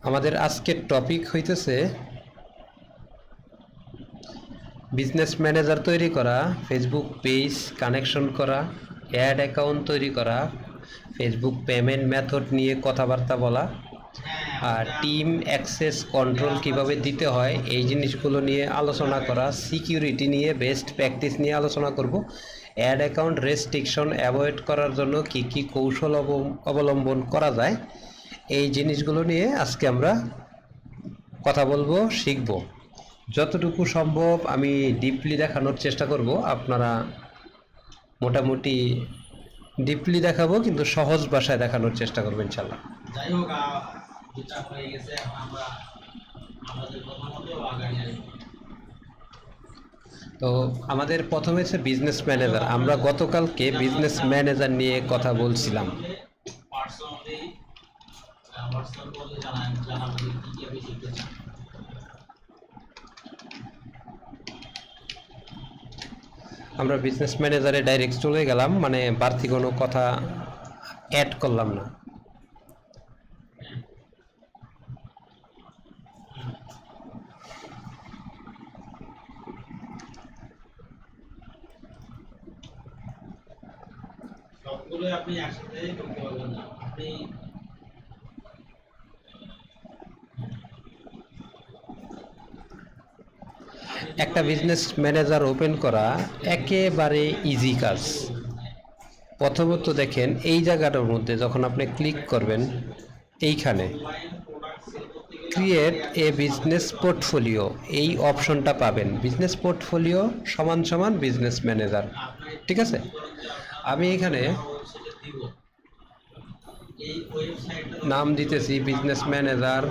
আমাদের আজকের টপিক হইতেছে বিজনেস ম্যানেজার তৈরি করা, ফেসবুক পেজ কানেকশন করা, অ্যাড অ্যাকাউন্ট তৈরি করা, ফেসবুক পেমেন্ট মেথড নিয়ে কথাবার্তা বলা, আর টিম অ্যাক্সেস কন্ট্রোল কিভাবে দিতে হয় এই জিনিসগুলো নিয়ে আলোচনা করা, সিকিউরিটি নিয়ে বেস্ট প্র্যাকটিস নিয়ে আলোচনা করব। অ্যাড অ্যাকাউন্ট রেস্ট্রিকশন অ্যাভয়েড করার জন্য কি কি কৌশল অবলম্বন করা যায় এই জিনিসগুলো নিয়ে আজকে আমরা কথা বলবো, শিখব। যতটুকু সম্ভব আমি ডিপলি দেখানোর চেষ্টা করব, আপনারা মোটামুটি ডিপলি দেখাবো কিন্তু সহজ ভাষায় দেখানোর চেষ্টা করবো ইনশাল্লাহ। যাই হোক, যেটা হয়ে গেছে এখন আমরা আমাদের প্রথমত আগামী তো আমাদের প্রথমে হচ্ছে বিজনেস ম্যানেজার। আমরা গতকালকে বিজনেস ম্যানেজার নিয়ে কথা বলছিলাম। পার্সোনালি হোয়াটসঅ্যাপ বলে জানাবো কি কি আমি শিখতে চাই। আমরা বিজনেস ম্যানেজারে ডাইরেক্ট চলে গেলাম, মানে বাড়তি কোনো কথা অ্যাড করলাম না। সবগুলো আপনি একসাথে করতে পারবেন না। আপনি একটা বিজনেস ম্যানেজার ওপেন করা একেবারে ইজি কাজ। প্রথমত দেখেন এই জায়গাটার মধ্যে যখন আপনি ক্লিক করবেন, এইখানে ক্রিয়েট এ বিজনেস পোর্টফোলিও এই অপশনটা পাবেন। বিজনেস পোর্টফোলিও সমান সমান বিজনেস ম্যানেজার, ঠিক আছে। আমি এখানে নাম দিতেছি বিজনেস ম্যানেজার,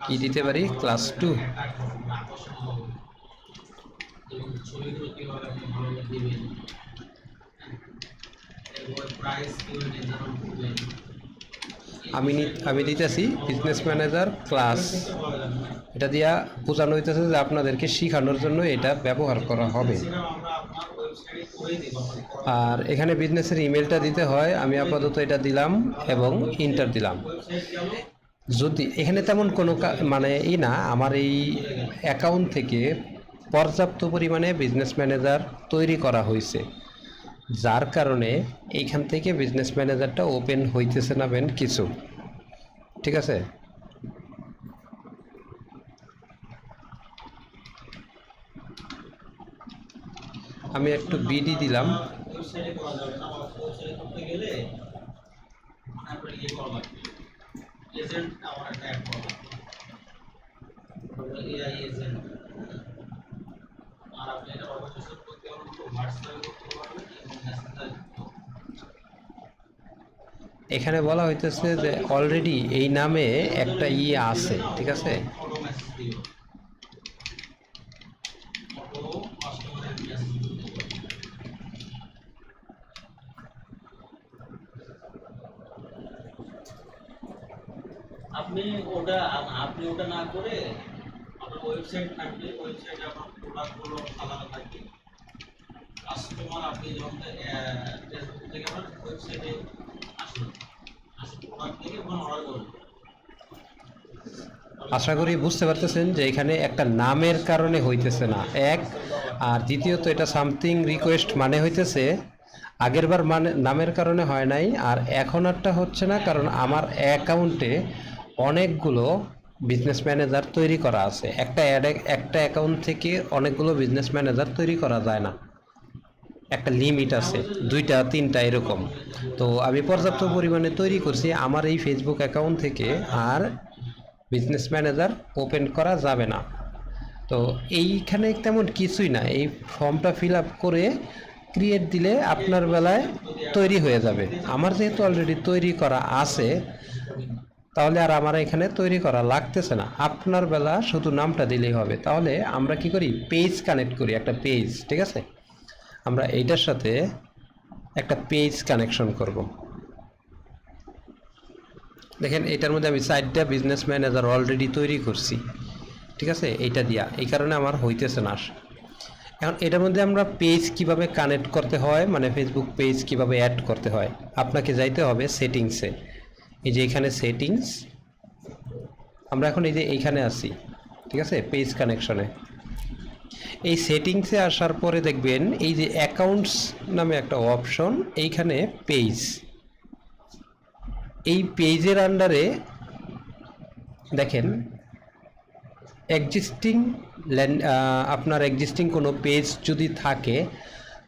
কি দিতে পারি, ক্লাস 2। ছবিগুলো কিভাবে আপনি ভালোভাবে দিবেন, এরপর প্রাইস কিভাবে নির্ধারণ করবেন। আমি দিতেছি বিজনেস ম্যানেজার ক্লাস। এটা দিয়া বোঝানো হইতেছে যে আপনাদেরকে শেখানোর জন্য এটা ব্যবহার করা হবে। আর এখানে বিজনেসের ইমেলটা দিতে হয়, আমি আপাতত এটা দিলাম এবং ইন্টার দিলাম। যদি এখানে তেমন কোনো মানে না, আমার এই অ্যাকাউন্ট থেকে পর্যাপ্ত পরিমাণে বিজনেস ম্যানেজার তৈরি করা হয়েছে, যার কারণে এইখান থেকে বিজনেস ম্যানেজারটা ওপেন হইতেছে না বেন কিছু, ঠিক আছে। আমি একটু বিডি দিলাম। ওয়েবসাইটে করা যাবে না, ওয়েবসাইটে করতে গেলে আপনার ইয়ে করা লাগবে, এজেন্ট আমার একটা অ্যাড করা লাগবে, এআই এজেন্ট। আর আপনি এটা অবশ্যই করতে পারবেন, হোয়াটসঅ্যাপে করতে পারবেন এবং মেসেঞ্জারে। এখানে বলা হইতেছে যে অলরেডি এই নামে একটা আছে, ঠিক আছে। ফটো মেসেজ দিও, ফটো কাস্টমারের মেসেজ দিতে পারবেন। আপনি ওটা না করে আপনার ওয়েবসাইট থাকবে, ওয়েবসাইটে আপনার প্রোডাক্টগুলো সাজানো থাকবে। কাস্টমার আপনি যখন ফেসবুক থেকে আপনার ওয়েবসাইটে আসবেন, আসে প্রোডাক্ট থেকে ওখানে অর্ডার করবেন। আশা করি বুঝতে পারতেছেন যে এখানে একটা নামের কারণে হইতেছে না, এক। আর দ্বিতীয়ত এটা সামথিং রিকোয়েস্ট মানে হইতেছে, আগেরবার মানে নামের কারণে হয় নাই, আর এখন একটা হচ্ছে না কারণ আমার অ্যাকাউন্টে অনেকগুলো বিজনেস ম্যানেজার তৈরি করা আছে। একটা অ্যাকাউন্ট থেকে অনেকগুলো বিজনেস ম্যানেজার তৈরি করা যায় না, একটা লিমিট আছে, 2টা 3টা এরকম। তো আমি পর্যাপ্ত পরিমাণে তৈরি করছি আমার এই ফেসবুক অ্যাকাউন্ট থেকে, আর বিজনেস ম্যানেজার ওপেন করা যাবে না। তো এইখানে তেমন কিছুই না, এই ফর্মটা ফিল আপ করে ক্রিয়েট দিলে আপনার বেলায় তৈরি হয়ে যাবে। আমার যেহেতু অলরেডি তৈরি করা আছে, তাহলে আর আমার এখানে তৈরি করা লাগতেছে না, আপনার বেলা শুধু নামটা দিলেই হবে। তাহলে আমরা কি করি, পেজ কানেক্ট করি, একটা পেজ, ঠিক আছে। আমরা এইটার সাথে একটা পেজ কানেকশন করব। দেখেন এটার মধ্যে আমি 4টা বিজনেস ম্যানেজার অলরেডি তৈরি করছি, ঠিক আছে। এইটা দিয়া এই কারণে আমার হইতেছে না। এখন এটার মধ্যে আমরা পেজ কিভাবে কানেক্ট করতে হয়, মানে ফেসবুক পেজ কিভাবে অ্যাড করতে হয়, আপনাকে যাইতে হবে সেটিংসে। এই যে এখানে সেটিংস, আমরা এখন এই যে এইখানে আছি, ঠিক আছে, পেজ কানেকশনে। এই সেটিংসে আসার পরে দেখবেন এই যে অ্যাকাউন্টস নামে একটা অপশন, এইখানে পেজ, এই পেজের আন্ডারে দেখেন এক্সিস্টিং আপনার এক্সিস্টিং কোনো পেজ যদি থাকে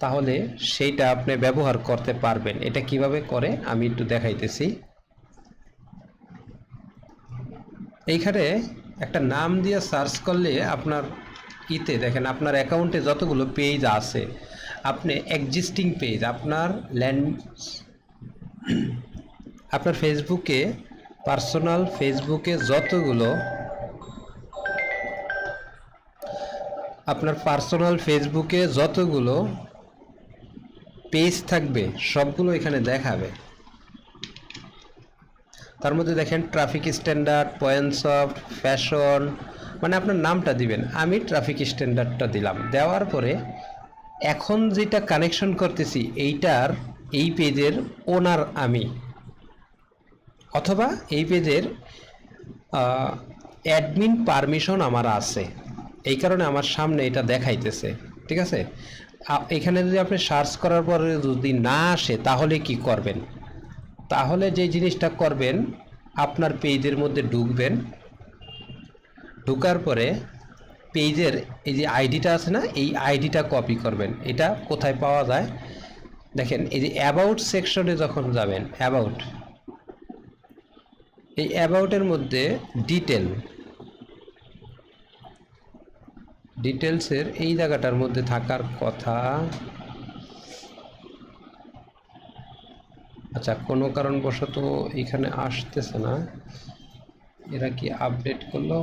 তাহলে সেইটা আপনি ব্যবহার করতে পারবেন। এটা কিভাবে করে আমি একটু দেখাইতেছি। এইখানে একটা নাম দিয়ে সার্চ করলে আপনার ইতে দেখেন আপনার অ্যাকাউন্টে যতগুলো পেজ আছে, আপনি এক্সিস্টিং পেজ আপনার ফেসবুকে পার্সোনাল ফেসবুকে যতগুলো পেজ থাকবে সবগুলো এখানে দেখাবে। তার মধ্যে দেখেন ট্রাফিক স্ট্যান্ডার্ড, পয়েন্টসফট, ফ্যাশন, মানে আপনার নামটা দিবেন। আমি ট্রাফিক স্ট্যান্ডার্ডটা দিলাম, দেওয়ার পরে এখন যেটা কানেকশন করতেছি এই পেজের ওনার আমি, অথবা এই পেজের অ্যাডমিন পারমিশন আমার আছে, এই কারণে আমার সামনে এটা দেখাইতেছে, ঠিক আছে। এখানে যদি আপনি সার্চ করার পরে যদি না আসে তাহলে কি করবেন? তাহলে যে জিনিসটা করবেন, আপনার পেজের মধ্যে ঢুকবেন, ঢোকার পরে পেজের এই যে আইডিটা আছে না, এই আইডিটা কপি করবেন। এটা কোথায় পাওয়া যায় দেখেন, এই যে অ্যাবাউট সেকশনে যখন যাবেন, এই অ্যাবাউটের মধ্যে ডিটেলসের এই জায়গাটার মধ্যে থাকার কথা। আচ্ছা, কোনো কারণবশত এখানে আসতেছে না, এরা কি আপডেট করলো?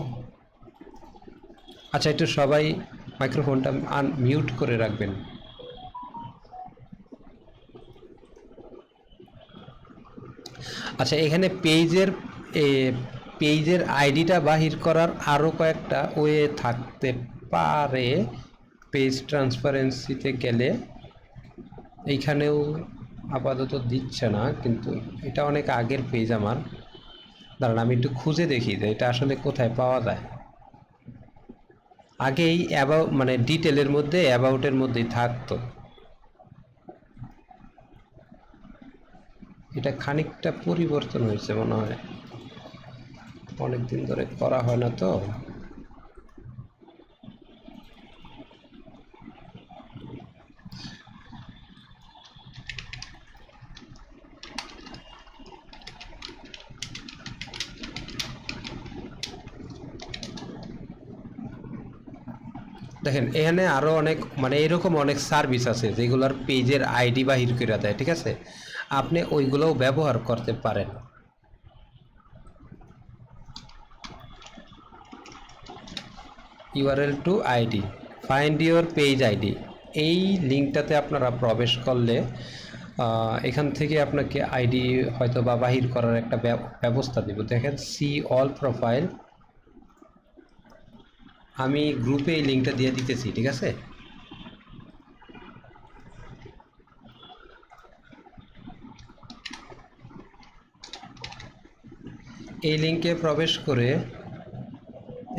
আচ্ছা, একটু সবাই মাইক্রোফোনটা মিউট করে রাখবেন। আচ্ছা, এখানে পেজের আইডিটা বাহির করার আরও কয়েকটা ওয়ে থাকতে পারে। পেজ ট্রান্সপারেন্সিতে গেলে এইখানেও আপাতত দিচ্ছে না, কিন্তু এটা অনেক আগের পেজ আমার। দাঁড়ান আমি একটু খুঁজে দেখি যে এটা আসলে কোথায় পাওয়া যায়। আগেই মানে ডিটেলের মধ্যে অ্যাবাউটের মধ্যেই থাকতো। এটা খানিকটা পরিবর্তন হয়েছে মনে হয়, অনেকদিন ধরে করা হয় না তো। দেখেন এখানে আরও অনেক মানে এরকম অনেক সার্ভিস আছে যেগুলোর পেজের আইডি বাহির করে দেয়, ঠিক আছে, আপনি ওইগুলোও ব্যবহার করতে পারেন। URL two ID, find your page ID, এই লিঙ্কটাতে আপনারা প্রবেশ করলে এখান থেকে আপনাকে আইডি হয়তো বা বাহির করার একটা ব্যবস্থা দেব। দেখেন সি অল প্রোফাইল, আমি গ্রুপে এই লিঙ্কটা দিয়ে দিতেছি, ঠিক আছে। এই লিঙ্কে প্রবেশ করে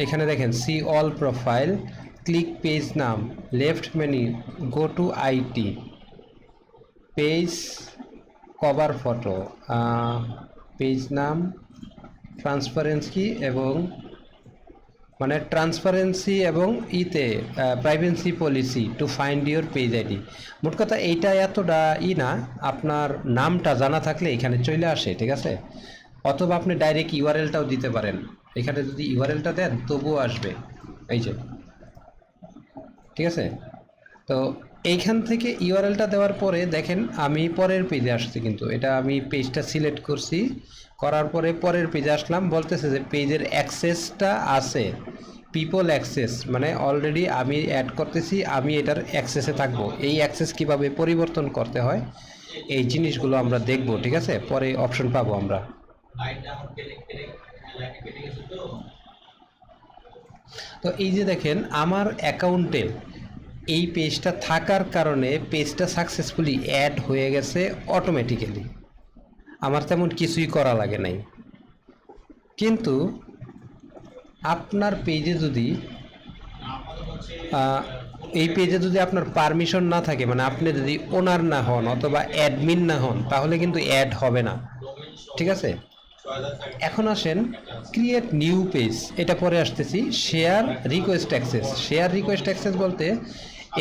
এখানে দেখেন see all profile, click page name, left menu, go to it, page cover photo, page name, transparency এবং মানে ট্রান্সপারেন্সি এবং privacy policy to find your page ID. মোট কথা এইটা এতটা না, আপনার নামটা জানা থাকলে এখানে চলে আসে, ঠিক আছে। অথবা আপনি ডাইরেক্ট ইউআরএলটাও দিতে পারেন, এখানে যদি ইউআরএলটা দেন তবুও আসবে, এই যে, ঠিক আছে। তো এইখান থেকে ইউআরএলটা দেওয়ার পরে দেখেন আমি পরের পেজে আসছি, কিন্তু এটা আমি পেজটা সিলেক্ট করছি, করার পরে পরের পেজে আসলাম, বলতেছে যে পেজের অ্যাক্সেসটা আছে, পিপল অ্যাক্সেস, মানে অলরেডি আমি অ্যাড করতেছি, আমি এটার অ্যাক্সেসে থাকবো। এই অ্যাক্সেস কিভাবে পরিবর্তন করতে হয় এই জিনিসগুলো আমরা দেখব, ঠিক আছে, পরে অপশন পাবো আমরা। তো এই যে দেখেন আমার অ্যাকাউন্টে এই পেজটা থাকার কারণে পেজটা সাকসেসফুলি অ্যাড হয়ে গেছে অটোমেটিক্যালি, আমার তেমন কিছুই করা লাগে নাই। কিন্তু আপনার পেজে যদি এই পেজে যদি আপনার পারমিশন না থাকে, মানে আপনি যদি ওনার না হন অথবা অ্যাডমিন না হন, তাহলে কিন্তু অ্যাড হবে না, ঠিক আছে? এখন আসেন ক্রিয়েট নিউ পেজ, এটা পরে আসতেছি। Share request access, share request access বলতে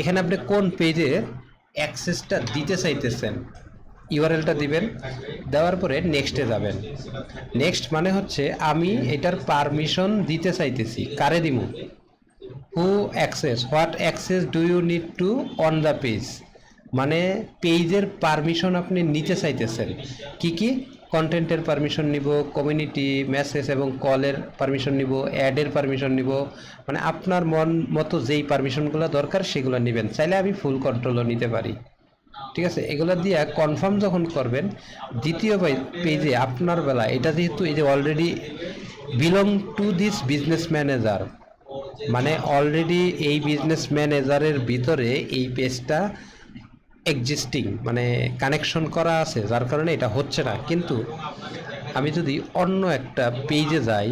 এখানে আপনি কোন পেজের অ্যাক্সেসটা দিতে চাইতেছেন, ইউআরএলটা দিবেন, দেওয়ার পরে নেক্সটে যাবেন। নেক্সট মানে হচ্ছে আমি এটার পারমিশন দিতে চাইতেছি, কারে দিব, who access, what access do you need to on the page, মানে পেজের পারমিশন আপনি নিতে চাইতেছেন। কি কি কন্টেন্টের পারমিশন নিব, কমিউনিটি, মেসেজ এবং কলের পারমিশন নিব, অ্যাডের পারমিশন নিব, মানে আপনার মন মতো যেই পারমিশনগুলো দরকার সেগুলো নেবেন। চাইলে আমি ফুল কন্ট্রোলও নিতে পারি, ঠিক আছে? এগুলো দিয়ে কনফার্ম যখন করবেন, দ্বিতীয় পেজে আপনার বেলা এটা যেহেতু এই যে already belong to this business manager, মানে অলরেডি এই বিজনেস ম্যানেজারের ভিতরে এই পেজটা এক্সিস্টিং, মানে কানেকশন করা আছে, যার কারণে এটা হচ্ছে না। কিন্তু আমি যদি অন্য একটা পেজে যাই,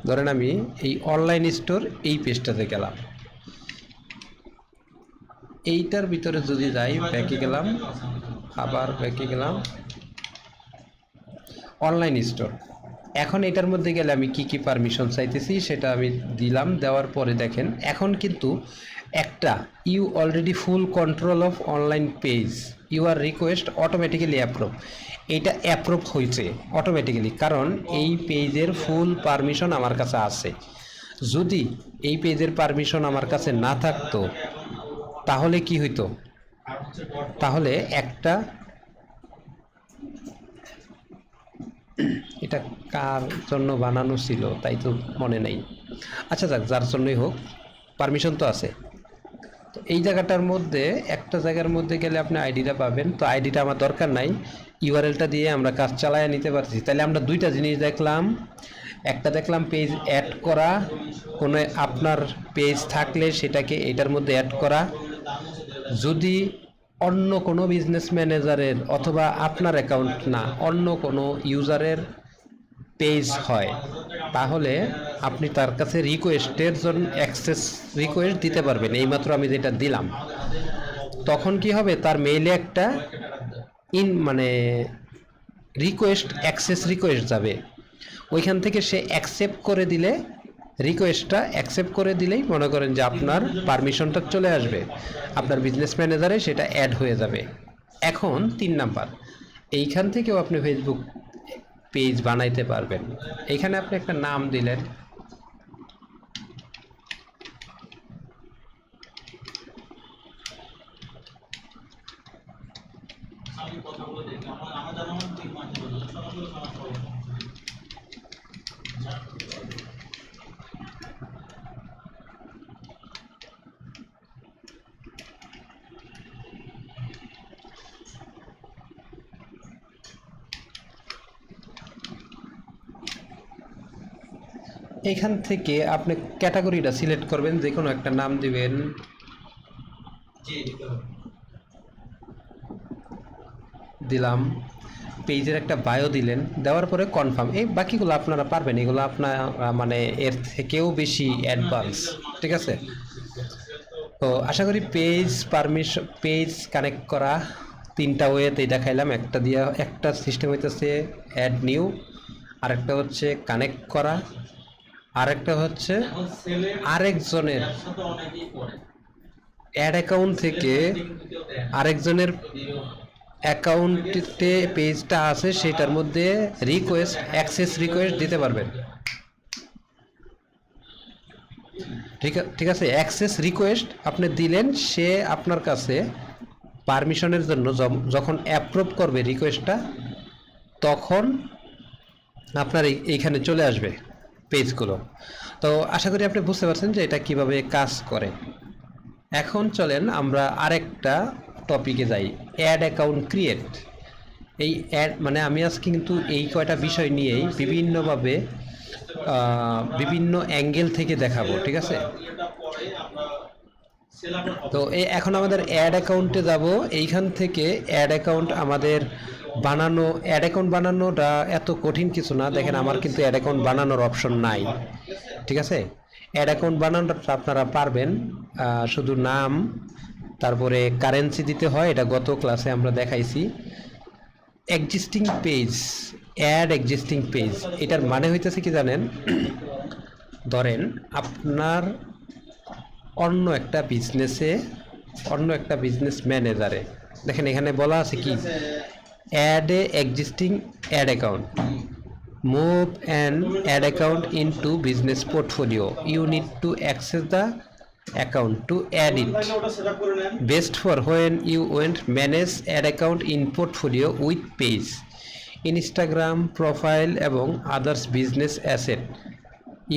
ধরেন আমি এই অনলাইন স্টোর এই পেজটাতে গেলাম, এইটার ভিতরে যদি যাই, ব্যাকে গেলাম, আবার ব্যাকে গেলাম, অনলাইন স্টোর। এখন এটার মধ্যে গেলে আমি কি কি পারমিশন চাইতেছি সেটা আমি দিলাম, দেওয়ার পরে দেখেন এখন কিন্তু একটা you already full control of online page, your request automatically approve, এইটা অ্যাপ্রুভ হয়েছে অটোমেটিক্যালি, কারণ এই পেজের ফুল পারমিশন আমার কাছে আছে। যদি এই পেজের পারমিশন আমার কাছে না থাকতো তাহলে কি হইতো, তাহলে একটা, এটা কার জন্য বানানো ছিল তাই তো মনে নেই, আচ্ছা যাক, যার জন্যই হোক পারমিশন তো আছে। তো এই জায়গাটার মধ্যে একটা জায়গার মধ্যে গেলে আপনি আইডিটা পাবেন, তো আইডিটা আমার দরকার নাই, ইউআরএলটা দিয়ে আমরা কাজ চালায় নিতে পারছি। তাহলে আমরা দুইটা জিনিস দেখলাম, একটা দেখলাম পেজ অ্যাড করা, কোনো আপনার পেজ থাকলে সেটাকে এটার মধ্যে অ্যাড করা, যদি অন্য কোনো বিজনেস ম্যানেজারের অথবা আপনার অ্যাকাউন্ট না অন্য কোনো ইউজারের পেজ হয়, তাহলে আপনি তার কাছে রিকোয়েস্টের জন্য অ্যাক্সেস রিকোয়েস্ট দিতে পারবেন। এইমাত্র আমি যেটা দিলাম, তখন কি হবে, তার মেইলে একটা মানে রিকোয়েস্ট, অ্যাক্সেস রিকোয়েস্ট যাবে, ওইখান থেকে সে অ্যাকসেপ্ট করে দিলে, রিকোয়েস্টটা অ্যাকসেপ্ট করে দিলেই মনে করেন যে আপনার পারমিশনটা চলে আসবে, আপনার বিজনেস ম্যানেজারে সেটা অ্যাড হয়ে যাবে। এখন 3 নাম্বার, এইখান থেকেও আপনি ফেসবুক পেজ বানাইতে পারবেন। এখানে আপনি একটা নাম দিলেন, আমি কথাগুলো দেখি আমার জানা আমার 3 মাস হলো সরাসরি সমস্যা হলো। এখান থেকে আপনি ক্যাটাগরিটা সিলেক্ট করবেন, যে কোনো একটা নাম দিবেন, জি দিতে হবে। দিলাম, পেজের একটা বায়ো দিলেন, দেওয়ার পরে কনফার্ম। এই বাকিগুলো আপনারা পারবেন, এগুলো আপনার মানে এর থেকেও বেশি অ্যাডভান্স, ঠিক আছে? তো আশা করি পেজ পারমিশন, পেজ কানেক্ট করা 3টা ওয়েতে দেখাইলাম। একটা দিয়ে একটা সিস্টেম হইতেছে অ্যাড নিউ, আরেকটা হচ্ছে কানেক্ট করা, আরেকটা হচ্ছে এখন সেলের আরেকজনের সাথে অনেকেই করে অ্যাড অ্যাকাউন্ট থেকে আরেকজনের অ্যাকাউন্টে পেজটা আছে সেটার মধ্যে রিকোয়েস্ট, অ্যাক্সেস রিকোয়েস্ট দিতে পারবেন, ঠিক আছে? অ্যাক্সেস রিকোয়েস্ট আপনি দিলেন, সে আপনার কাছে পারমিশনের জন্য যখন অ্যাপ্রুভ করবে রিকোয়েস্টটা, তখন আপনার এইখানে চলে আসবে পেজগুলো। তো আশা করি আপনি বুঝতে পারছেন যে এটা কিভাবে কাজ করে। এখন চলেন আমরা আরেকটা টপিকে যাই, অ্যাড অ্যাকাউন্ট ক্রিয়েট। এই অ্যাড মানে আমি আজকে কিন্তু এই কয়টা বিষয় নিয়েই বিভিন্নভাবে বিভিন্ন অ্যাঙ্গেল থেকে দেখাবো, ঠিক আছে? এটা পরে আমরা সেলারের তো এখন আমাদের অ্যাড অ্যাকাউন্টে যাব। এইখান থেকে অ্যাড অ্যাকাউন্ট আমাদের বানানো, অ্যাড অ্যাকাউন্ট বানানোটা এত কঠিন কিছু না। দেখেন আমার কিন্তু অ্যাড অ্যাকাউন্ট বানানোর অপশন নাই, ঠিক আছে? অ্যাড অ্যাকাউন্ট বানানোটা আপনারা পারবেন, শুধু নাম তারপরে কারেন্সি দিতে হয়, এটা গত ক্লাসে আমরা দেখাইছি। Existing page, add existing page, এটার মানে হইতেছে কি জানেন? ধরেন আপনার অন্য একটা বিজনেস ম্যানেজারে, দেখেন এখানে বলা আছে কি, add a existing ad account, move an ad account into business portfolio, you need to access the account to add it, ওটা সেটআপ করে নেন। Best for when you want manage ad account in portfolio with page, Instagram profile এবং others business asset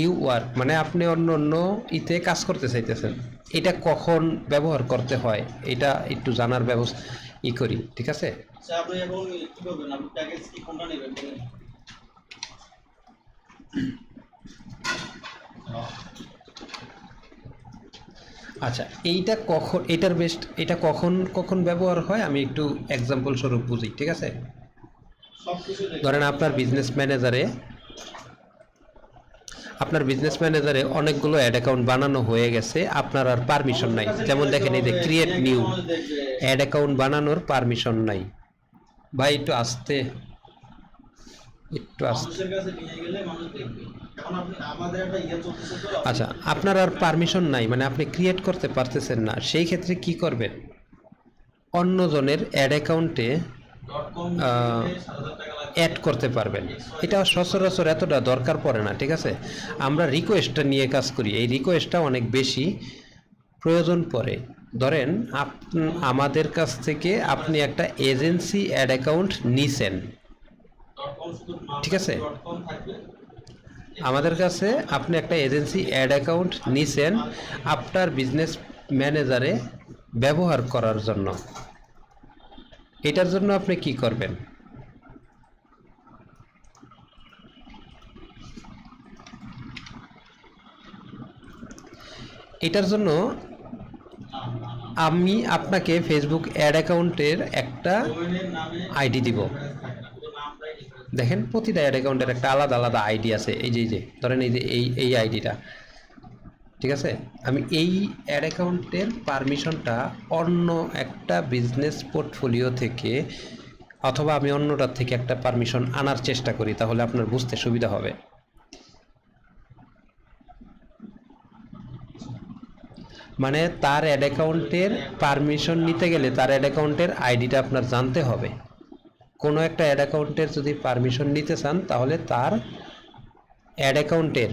you work. মানে আপনি অন্য অন্য ইতে কাজ করতে চাইতেছেন, এটা কখন ব্যবহার করতে হয় এটা একটু জানার ব্যবস্থা করি, ঠিক আছে? আচ্ছা, আপনি এখন কি করবেন? আপনি প্যাকেজ কি কোনটা নেবেন বলেন? আচ্ছা, এটা কখন কখন ব্যবহার হয় আমি একটু এক্সাম্পল স্বরূপ বুঝি, ঠিক আছে? সবকিছু ধরেন আপনার বিজনেস ম্যানেজারে অনেকগুলো অ্যাড অ্যাকাউন্ট বানানো হয়ে গেছে, আপনার আর পারমিশন নাই। যেমন দেখেন এই যে ক্রিয়েট নিউ, অ্যাড অ্যাকাউন্ট বানানোর পারমিশন নাই। ভাই একটু আস্তে। মানুষের কাছে নিয়ে গেলে মানুষ দেখবে। এখন আপনি আমাদের একটা ইয়ে চলতেছে তো, আচ্ছা, আপনার আর পারমিশন নাই, মানে আপনি ক্রিয়েট করতে পারতেছেন না, সেই ক্ষেত্রে কি করবেন? অন্যজনের অ্যাড অ্যাকাউন্টে .com অ্যাড করতে পারবেন। এটা সচরাচর এতটা দরকার পড়ে না, ঠিক আছে? আমরা রিকোয়েস্টটা নিয়ে কাজ করি, এই রিকোয়েস্টটা অনেক বেশি প্রয়োজন পড়ে। ধরেন আমাদের কাছ থেকে আপনি একটা এজেন্সি অ্যাড অ্যাকাউন্ট নিছেন, .com শুধু নাম ঠিক আছে? .com থাকবে। আমাদের কাছে আপনি একটা এজেন্সি অ্যাড অ্যাকাউন্ট নিছেন আপনার বিজনেস ম্যানেজারে ব্যবহার করার জন্য। এটার জন্য আপনি কি করবেন? এটার জন্য আমি আপনাকে ফেসবুক অ্যাড অ্যাকাউন্টের একটা ডোমেইনের নামে আইডি দিব। ডিফারেন্স থাকে না, শুধু নামটাই ডিফারেন্স। দেখেন প্রতিটা অ্যাড অ্যাকাউন্টের একটা আলাদা আলাদা আইডি আছে। এই যে ধরেন এই যে এই আইডিটা, ঠিক আছে? আমি এই অ্যাড অ্যাকাউন্টের পারমিশনটা অন্য একটা বিজনেস পোর্টফোলিও থেকে অথবা আমি অন্যটার থেকে একটা পারমিশন আনার চেষ্টা করি, তাহলে আপনার বুঝতে সুবিধা হবে। মানে তার অ্যাড অ্যাকাউন্টের পারমিশন নিতে গেলে তার অ্যাড অ্যাকাউন্টের আইডিটা আপনার জানতে হবে। কোনো একটা অ্যাড অ্যাকাউন্টের যদি পারমিশন নিতে চান তাহলে তার অ্যাড অ্যাকাউন্টের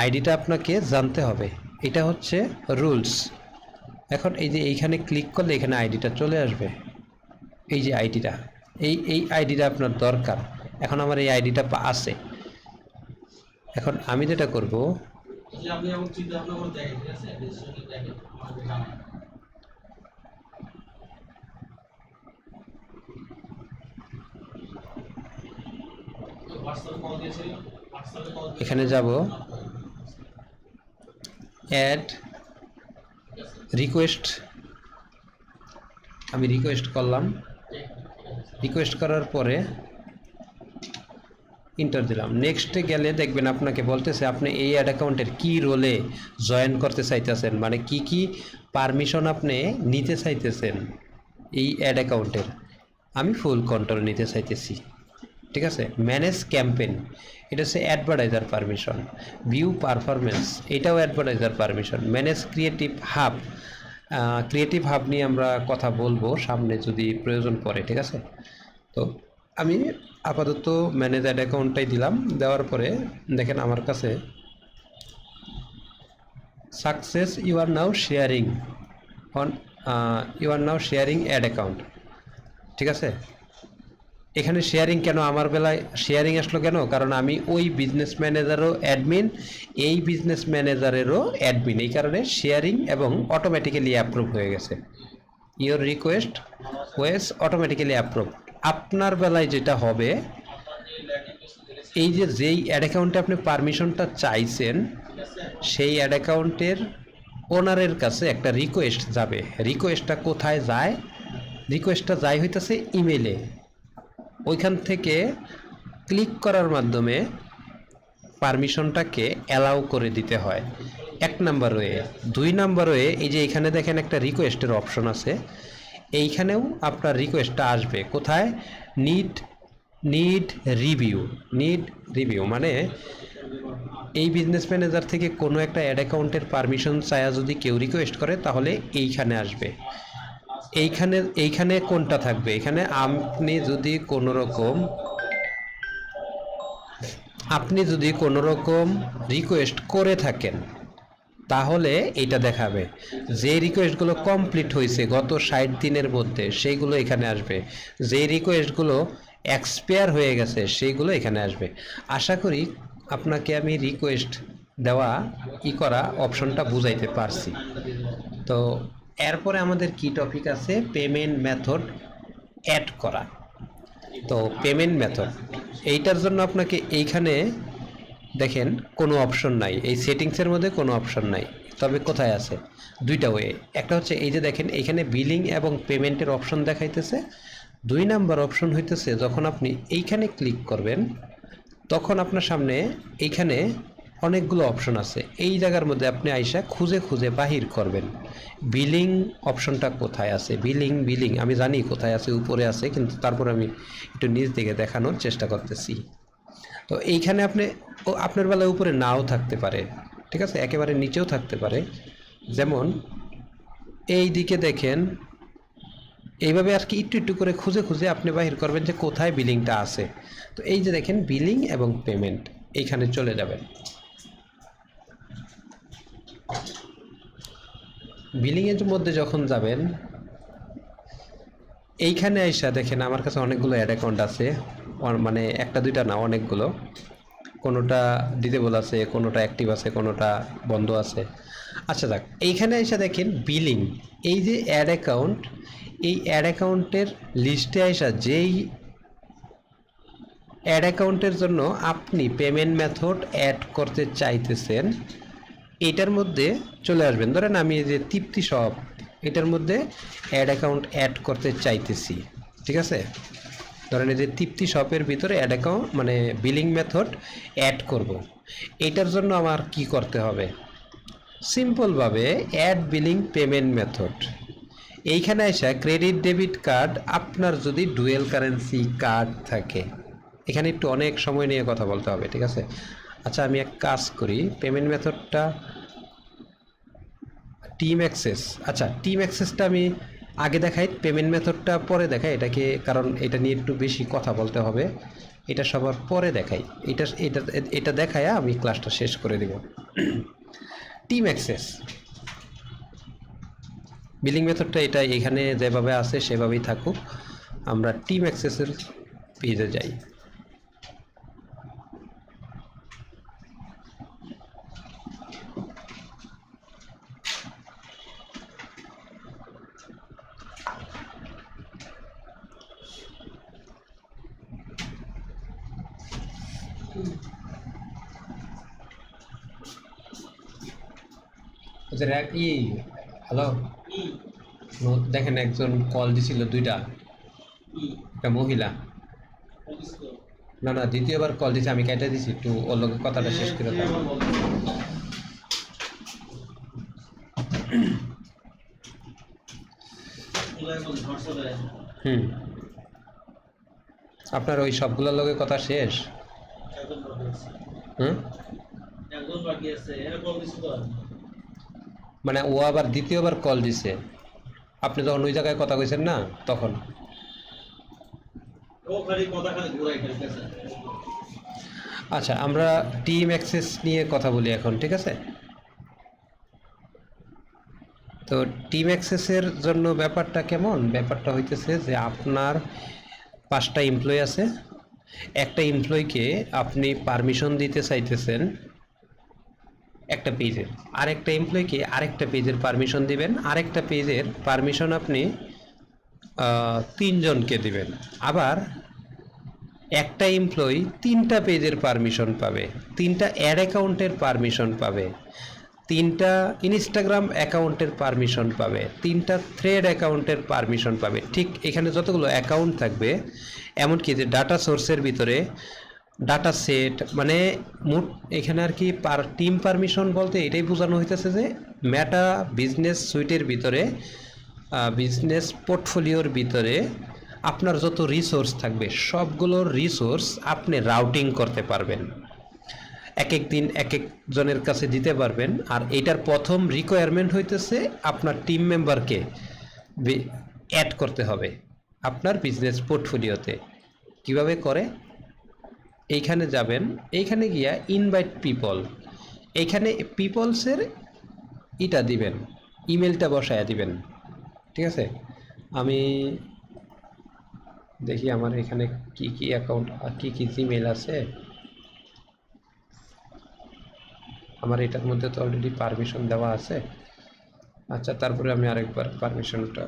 আইডিটা আপনাকে জানতে হবে, এটা হচ্ছে রুলস। এখন এই যে এইখানে ক্লিক করলে এখানে আইডিটা চলে আসবে, এই যে আইডিটা, এই আইডিটা আপনার দরকার। এখন আমার এই আইডিটা আছে। এখন আমি যেটা করব, যে আপনি এখন চিন্তা ভাবনা করে দেখেন, ঠিক আছে? রেজিস্ট্রেশন দেখেন, আমাকে জানান। হোয়াটসঅ্যাপে কল দিয়েছিল, হোয়াটসঅ্যাপে কল দিয়ে এখানে যাব, অ্যাড রিকোয়েস্ট, আমি রিকোয়েস্ট করলাম। রিকোয়েস্ট করার পরে ইন্টার দিলাম। নেক্সটে গেলে দেখবেন আপনাকে বলতেছে আপনি এই অ্যাড অ্যাকাউন্টের কী রোলে জয়েন করতে চাইতেছেন, মানে কি কি পারমিশন আপনি নিতে চাইতেছেন এই অ্যাড অ্যাকাউন্টের। আমি ফুল কন্ট্রোল নিতে চাইতেছি, ঠিক আছে? ম্যানেজ ক্যাম্পেইন, এটা হচ্ছে অ্যাডভার্টাইজার পারমিশন। ভিউ পারফরমেন্স, এটাও advertiser permission. Manage creative hub নিয়ে আমরা কথা বলবো সামনে যদি প্রয়োজন পড়ে, ঠিক আছে? তো আমি আপাতত ম্যানেজ অ্যাড অ্যাকাউন্টটাই দিলাম। দেওয়ার পরে দেখেন আমার কাছে success, you are now sharing add account, ঠিক আছে? এখানে শেয়ারিং কেন, আমার বেলায় শেয়ারিং আসলো কেন? কারণ আমি ওই বিজনেস ম্যানেজারও অ্যাডমিন, এই বিজনেস ম্যানেজারেরও অ্যাডমিন, এই কারণে শেয়ারিং এবং অটোমেটিক্যালি অ্যাপ্রুভ হয়ে গেছে। Your request was automatically approve. আপনার বেলায় যেটা হবে, আপনার যে ল্যান্ডিং পেজ এই যে যেই অ্যাড অ্যাকাউন্টে আপনি পারমিশনটা চাইছেন ঠিক আছে? সেই অ্যাড অ্যাকাউন্টের ওনারের কাছে একটা রিকোয়েস্ট যাবে। রিকোয়েস্টটা কোথায় যায়? রিকোয়েস্টটা যায় হইতেছে ইমেলে। ওইখান থেকে ক্লিক করার মাধ্যমে পারমিশনটাকে অ্যালাউ করে দিতে হয়, এক নাম্বার ওয়ে। দুই নাম্বার ওয়ে, এই যে এখানে দেখেন একটা রিকোয়েস্টের অপশন আছে, এইখানেও আপনার রিকোয়েস্টটা আসবে কোথায়? Need need review. Need review মানে এই বিজনেস ম্যানেজার থেকে কোনো একটা অ্যাড অ্যাকাউন্টের পারমিশন চায়া যদি কেউ রিকোয়েস্ট করে তাহলে এইখানে আসবে। এইখানে কোনটা থাকবে? এখানে আপনি যদি কোনো রকম রিকোয়েস্ট করে থাকেন তাহলে এইটা দেখাবে। যে রিকোয়েস্টগুলো কমপ্লিট হয়েছে গত 60 দিনের মধ্যে সেইগুলো এখানে আসবে। যে রিকোয়েস্টগুলো এক্সপায়ার হয়ে গেছে সেইগুলো এখানে আসবে। আশা করি আপনাকে আমি রিকোয়েস্ট দেওয়া করা অপশনটা বুঝাইতে পারছি। তো এরপরে আমাদের কি টপিক আছে? পেমেন্ট মেথড অ্যাড করা। তো পেমেন্ট মেথড এইটার জন্য আপনাকে এইখানে দেখেন কোনো অপশন নাই, এই সেটিংসের মধ্যে কোনো অপশন নাই। তবে কোথায় আছে? দুইটা ওয়ে। একটা হচ্ছে এই যে দেখেন এইখানে বিলিং এবং পেমেন্টের অপশন দেখাইতেছে। দুই নাম্বার অপশন হইতেছে যখন আপনি এইখানে ক্লিক করবেন তখন আপনার সামনে এইখানে অনেকগুলো অপশন আছে। এই জায়গার মধ্যে আপনি আইসা খুঁজে খুঁজে বাহির করবেন বিলিং অপশনটা কোথায় আছে। বিলিং আমি জানি কোথায় আছে, উপরে আছে, কিন্তু তারপর আমি একটু নিচ দিকে দেখানোর চেষ্টা করতেছি। তো এইখানে আপনার বেলায় উপরে নাও থাকতে পারে, ঠিক আছে, একেবারে নিচেও থাকতে পারে। যেমন এই দিকে দেখেন, এইভাবে আর কি একটু একটু করে খুঁজে খুঁজে আপনি বাহির করবেন যে কোথায় বিলিংটা আছে। তো এই যে দেখেন বিলিং এবং পেমেন্ট, এইখানে চলে যাবেন। বিলিংয়ের মধ্যে যখন যাবেন এইখানে আইসা দেখেন আমার কাছে অনেকগুলো অ্যাড অ্যাকাউন্ট আছে, মানে একটা দুইটা না, অনেকগুলো। কোনোটা ডিসেবল আছে, কোনোটা অ্যাক্টিভ আছে, কোনোটা বন্ধ আছে। আচ্ছা যাক, এইখানে এসে দেখেন বিলিং, এই যে অ্যাড অ্যাকাউন্ট, এই অ্যাড অ্যাকাউন্টের লিস্টে আসা যেই অ্যাড অ্যাকাউন্টের জন্য আপনি পেমেন্ট মেথড অ্যাড করতে চাইতেছেন এটার মধ্যে চলে আসবেন। ধরেন আমি এই যে তৃপ্তি শপ, এটার মধ্যে অ্যাড অ্যাকাউন্ট অ্যাড করতে চাইতেছি, ঠিক আছে। ধরেন এই যে তৃপ্তি শপের ভিতরে অ্যাড অ্যাকাউন্ট মানে বিলিং মেথড অ্যাড করব। এটার জন্য আমার কি করতে হবে? সিম্পলভাবে অ্যাড বিলিং পেমেন্ট মেথড, এইখানে আসা ক্রেডিট ডেবিট কার্ড, আপনার যদি ডুয়েল কারেন্সি কার্ড থাকে, এখানে একটু অনেক সময় নিয়ে কথা বলতে হবে, ঠিক আছে। আচ্ছা আমি এক কাজ করি, পেমেন্ট মেথডটা টিম অ্যাক্সেস, আচ্ছা টিম অ্যাক্সেসটা আমি আগে দেখাই, পেমেন্ট মেথডটা পরে দেখাই এটাকে, কারণ এটা নিয়ে একটু বেশি কথা বলতে হবে। এটা সবার পরে দেখাই, এটা দেখায় আমি ক্লাসটা শেষ করে দেব। টিম অ্যাক্সেস বিলিং মেথডটা এটা এখানে যেভাবে আছে সেভাবেই থাকুক। আমরা টিম অ্যাক্সেসের পেজে যাই। হ্যালো, দেখেন একজন কল দিছিল, দুইটা, একটা মহিলা, না না দ্বিতীয়বার কল দিছে, আমি কেটে দিছি, একটু ওর লোকের কথাটা শেষ করে দাও। হুম, আপনার ওই সবগুলোর লোকের কথা শেষ? হুম, মানে ও আবার দ্বিতীয়বার কল দিছে, আপনি যখন ওই জায়গায় কথা কইছেন না তখন। আচ্ছা আমরা টিম অ্যাক্সেস নিয়ে কথা বলি এখন, ঠিক আছে। তো টিম অ্যাক্সেসের জন্য ব্যাপারটা কেমন? ব্যাপারটা হইতেছে যে আপনার 5টা এমপ্লয়ি আছে, একটা এমপ্লয়িকে আপনি পারমিশন দিতে চাইতেছেন একটা পেজের, আরেকটা এমপ্লয়িকে আরেকটা পেজের পারমিশন দিবেন, আরেকটা পেজের পারমিশন আপনি 3 জনকে দিবেন। আবার একটা এমপ্লয়ি 3টা পেজের পারমিশন পাবে, 3টা অ্যাড অ্যাকাউন্টের পারমিশন পাবে, 3টা ইনস্টাগ্রাম অ্যাকাউন্টের পারমিশন পাবে, 3টা থ্রেড অ্যাকাউন্টের পারমিশন পাবে। ঠিক এখানে যতগুলো অ্যাকাউন্ট থাকবে, এমনকি যে ডাটা সোর্সের ভিতরে ডাটা সেট, মানে মোট এখানে আর কি টিম পারমিশন বলতে এটাই বোঝানো হইতেছে যে মেটা বিজনেস সুইটের ভিতরে, বিজনেস পোর্টফোলিওর ভিতরে আপনার যত রিসোর্স থাকবে সবগুলোর রিসোর্স আপনি রাউটিং করতে পারবেন, এক এক দিন এক একজনের কাছে দিতে পারবেন। আর এটার প্রথম রিকোয়ারমেন্ট হইতেছে আপনার টিম মেম্বারকে অ্যাড করতে হবে আপনার বিজনেস পোর্টফোলিওতে। কিভাবে করে? এইখানে যাবেন, এইখানে গিয়া ইনভাইট পিপল, এইখানে পিপলসের ইটা দিবেন, ইমেলটা বসায়া দিবেন। ঠিক আছে, আমি দেখি আমার এখানে কি কি অ্যাকাউন্ট আর কি কি জিমেল আছে। আমার এটার মধ্যে তো অলরেডি পারমিশন দেওয়া আছে। আচ্ছা, তারপরে আমি আরেকবার পারমিশনটা,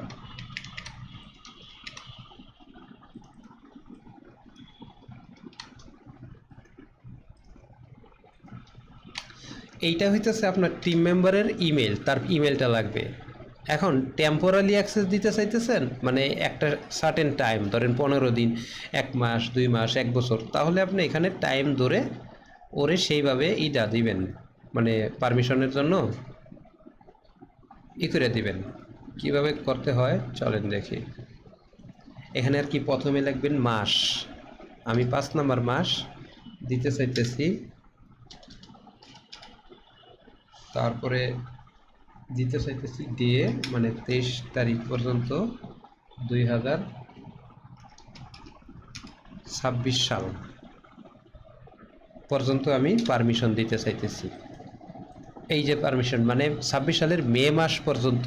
এইটা হইতেছে আপনার টিম মেম্বারের ইমেল, তার ইমেলটা লাগবে। এখন টেম্পোরালি অ্যাক্সেস দিতে চাইতেছেন, মানে একটা সার্টেন টাইম, ধরেন 15 দিন, 1 মাস, 2 মাস, 1 বছর, তাহলে আপনি এখানে টাইম ধরে ওরে সেইভাবে ইটা দিবেন, মানে পারমিশনের জন্য ই করে দিবেন। কিভাবে করতে হয় চলেন দেখি। এখানে আর কি প্রথমে লিখবেন মাস, আমি 5 নাম্বার মাস দিতে চাইতেছি, তারপরে দিতে চাইতেছি ডে, মানে 23 তারিখ পর্যন্ত 2026 সাল পর্যন্ত আমি পারমিশন দিতে চাইতেছি। এই যে পারমিশন, মানে 26 সালের মে মাস পর্যন্ত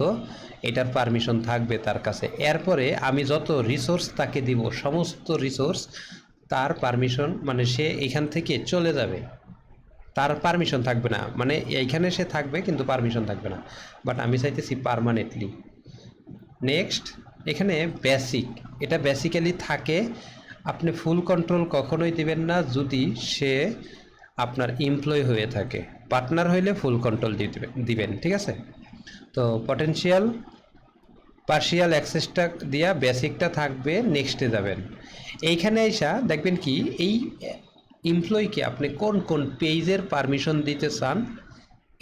এটার পারমিশন থাকবে তার কাছে। এরপরে আমি যত রিসোর্স তাকে দিব, সমস্ত রিসোর্স তার পারমিশন, মানে সে এখান থেকে চলে যাবে, তার পারমিশন থাকবে না, মানে এইখানে সে থাকবে কিন্তু পারমিশন থাকবে না। বাট আমি চাইতেছি পার্মানেন্টলি। নেক্সট, এখানে বেসিক, এটা বেসিক্যালি থাকে। আপনি ফুল কন্ট্রোল কখনোই দিবেন না যদি সে আপনার এমপ্লয় হয়ে থাকে, পার্টনার হইলে ফুল কন্ট্রোল দিবেন। ঠিক আছে, তো পার্শিয়াল অ্যাক্সেসটা দিয়া বেসিকটা থাকবে, নেক্সটে যাবেন। এইখানে আইসা দেখবেন কি এই এমপ্লয়িকে আপনি কোন কোন পেজের পারমিশন দিতে চান,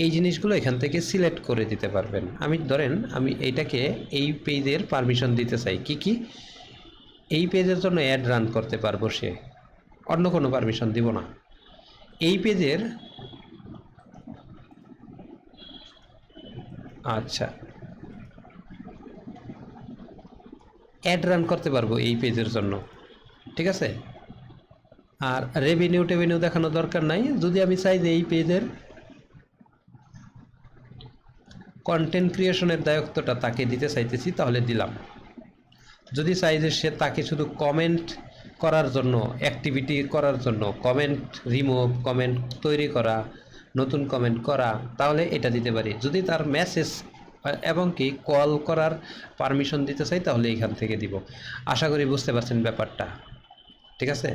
এই জিনিসগুলো এখান থেকে সিলেক্ট করে দিতে পারবেন। আমি ধরেন আমি এইটাকে এই পেজের পারমিশন দিতে চাই, কি কি এই পেজের জন্য অ্যাড রান করতে পারবো, সে অন্য কোনো পারমিশন দিব না। এই পেজের, আচ্ছা, অ্যাড রান করতে পারবো এই পেজের জন্য। ঠিক আছে, আর রেভিনিউ দেখানো দরকার নাই। যদি আমি চাই যে এই পেজের কন্টেন্ট ক্রিয়েশনের দায়িত্বটা তাকে দিতে চাইতেছি, তাহলে দিলাম। যদি চাই যে সে তাকে শুধু কমেন্ট করার জন্য, অ্যাক্টিভিটি করার জন্য, কমেন্ট রিমুভ, কমেন্ট তৈরি করা, নতুন কমেন্ট করা, তাহলে এটা দিতে পারি। যদি তার মেসেজ এবং কি কল করার পারমিশন দিতে চাই, তাহলে এখান থেকে দিব। আশা করি বুঝতে পারছেন ব্যাপারটা। ঠিক আছে,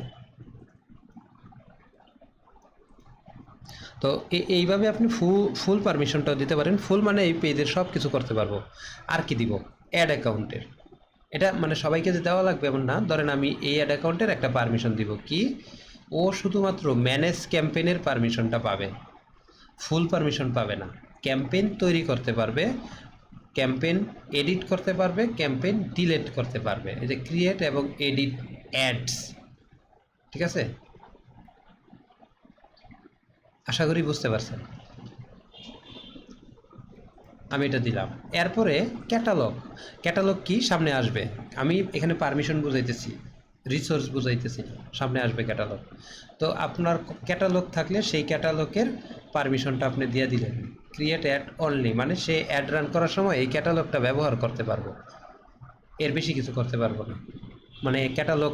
তো এইভাবে আপনি ফুল পারমিশনটাও দিতে পারেন। ফুল মানে এই পেজের সব কিছু করতে পারবো। আর কি দিব? অ্যাড অ্যাকাউন্টের, এটা মানে সবাইকে যে দেওয়া লাগবে এমন না। ধরেন আমি এই অ্যাড অ্যাকাউন্টের একটা পারমিশন দিব, কি ও শুধুমাত্র ম্যানেজ ক্যাম্পেইনের পারমিশনটা পাবে, ফুল পারমিশন পাবে না। ক্যাম্পেইন তৈরি করতে পারবে, ক্যাম্পেইন এডিট করতে পারবে, ক্যাম্পেইন ডিলিট করতে পারবে। এই যে ক্রিয়েট এবং এডিট অ্যাডস, ঠিক আছে, আশা করি বুঝতে পারছেন। আমি এটা দিলাম। এরপরে ক্যাটালগ কি সামনে আসবে, আমি এখানে পারমিশন বুঝাইতেছি, রিসোর্স বুঝাইতেছি, সামনে আসবে ক্যাটালগ। তো আপনার ক্যাটালগ থাকলে সেই ক্যাটালগের পারমিশনটা আপনি দিয়ে দিলেন। ক্রিয়েট অ্যাড অনলি, মানে সে অ্যাড রান করার সময় এই ক্যাটালগটা ব্যবহার করতে পারবো, এর বেশি কিছু করতে পারবো না। মানে ক্যাটালগ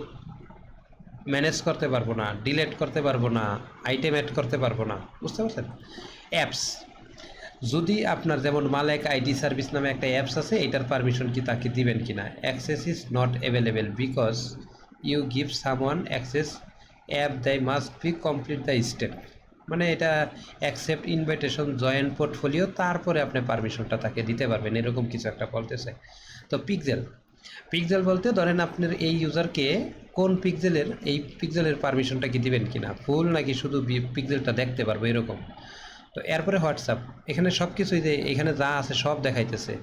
ম্যানেজ করতে পারবো না, ডিলিট করতে পারবো না, আইটেম অ্যাড করতে পারবো না। বুঝতে পারছেন? অ্যাপস, যদি আপনার যেমন মালেক আইডি সার্ভিস নামে একটা অ্যাপস আছে, এটার পারমিশন কি তাকে দিবেন কিনা। Access is not available because you give someone access app they must be complete the step, মানে এটা অ্যাকসেপ্ট ইনভাইটেশন জয়েন পোর্টফোলিও, তারপরে আপনি পারমিশনটা তাকে দিতে পারবেন, এরকম কিছু একটা বলতেছে। তো পিক্সেল বলতে ধরেন আপনার এই ইউজারকে কোন পিক্সেলের পারমিশনটা কি দিবেন কিনা, ফুল নাকি শুধু পিক্সেলটা দেখতে পারবো এরকম। তো এরপরে হোয়াটসঅ্যাপ, এখানে সব কিছুই যে এখানে যা আছে সব দেখাইতেছে,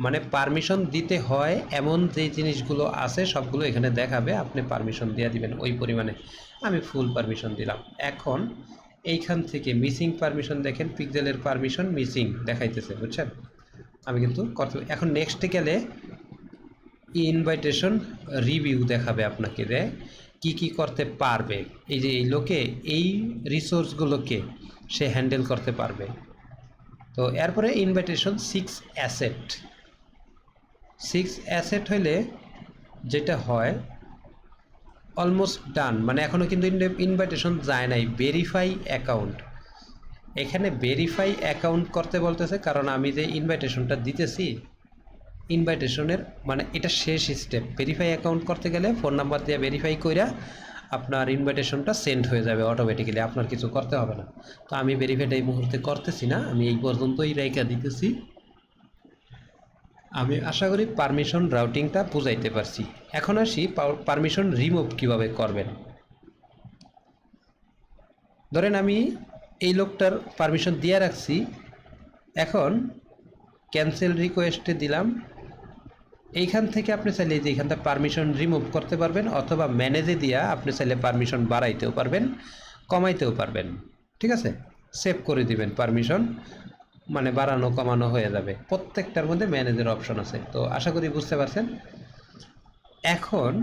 মানে পারমিশন দিতে হয় এমন যে জিনিসগুলো আছে সবগুলো এখানে দেখাবে, আপনি পারমিশন দিয়ে দিবেন ওই পরিমাণে। আমি ফুল পারমিশন দিলাম। এখন এইখান থেকে মিসিং পারমিশন দেখেন, পিক্সেলের পারমিশন মিসিং দেখাইতেছে, বুঝছেন। আমি কিন্তু এখন নেক্সটে গেলে ইনভাইটেশন রিভিউ দেখাবে আপনাকে, কি কি করতে পারবে, এই যে এই লোকে এই রিসোর্সগুলোকে সে হ্যান্ডেল করতে পারবে। তো এরপরে ইনভাইটেশন 6 অ্যাসেট হইলে যেটা হয় অলমোস্ট ডান, মানে এখনও কিন্তু ইনভাইটেশন যায় নাই। ভেরিফাই অ্যাকাউন্ট, এখানে ভেরিফাই অ্যাকাউন্ট করতে বলতেছে, কারণ আমি যে ইনভাইটেশনটা দিতেছি ইনভাইটেশনের মানে এটা শেষ স্টেপ। ভেরিফাই অ্যাকাউন্ট করতে গেলে ফোন নাম্বার দিয়ে ভেরিফাই কইরা আপনার ইনভাইটেশনটা সেন্ড হয়ে যাবে অটোমেটিক্যালি, আপনার কিছু করতে হবে না। তো আমি ভেরিফাইটা এই মুহূর্তে করতেছি না, আমি এই পর্যন্তই রাইখা দিতেছি। আমি আশা করি পারমিশন রাউটিংটা বুঝাইতে পারছি। এখন আসি পারমিশন রিমুভ কিভাবে করবেন। ধরেন আমি এই লোকটার পারমিশন দিয়ে রাখছি, এখন ক্যান্সেল রিকোয়েস্টে দিলাম। এইখান থেকে আপনি চাইলে যে এইখানটা পারমিশন রিমুভ করতে পারবেন, অথবা ম্যানেজে দিয়া আপনি চাইলে পারমিশন বাড়াইতেও পারবেন, কমাইতেও পারবেন। ঠিক আছে, সেভ করে দিবেন পারমিশন, মানে বাড়ানো কমানো হয়ে যাবে। প্রত্যেকটার মধ্যে ম্যানেজের অপশন আছে। তো আশা করি বুঝতে পারছেন। এখন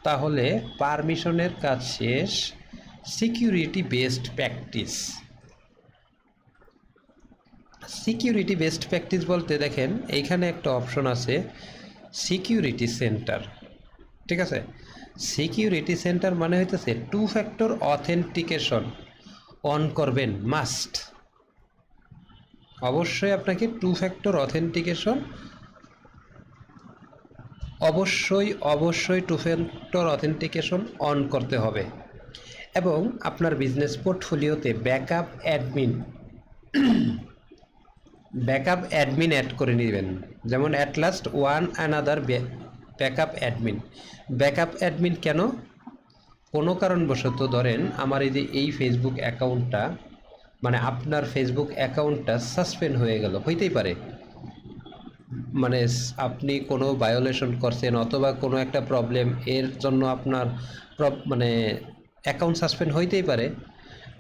তাহলে পারমিশনের কাজ শেষ। সিকিউরিটি বেসড প্র্যাকটিস বলতে দেখেন এইখানে একটা অপশন আছে সিকিউরিটি সেন্টার। ঠিক আছে, সিকিউরিটি সেন্টার মানে হইতেছে 2 ফ্যাক্টর অথেন্টিকেশন অন করবেন মাস্ট। অবশ্যই আপনাকে 2 ফ্যাক্টর অথেন্টিকেশন অবশ্যই 2 ফ্যাক্টর অথেন্টিকেশন অন করতে হবে। এবং আপনার বিজনেস পোর্টফোলিওতে ব্যাকআপ অ্যাডমিন অ্যাড করে নেবেন, যেমন at last one another backup admin কেন, কোনো কারণবশত ধরেন আমার এই যে এই ফেসবুক অ্যাকাউন্টটা, মানে আপনার ফেসবুক অ্যাকাউন্টটা সাসপেন্ড হয়ে গেল, হইতেই পারে, মানে আপনি কোনো ভায়োলেশন করছেন অথবা কোনো একটা প্রবলেম, এর জন্য আপনার মানে অ্যাকাউন্ট সাসপেন্ড হইতেই পারে।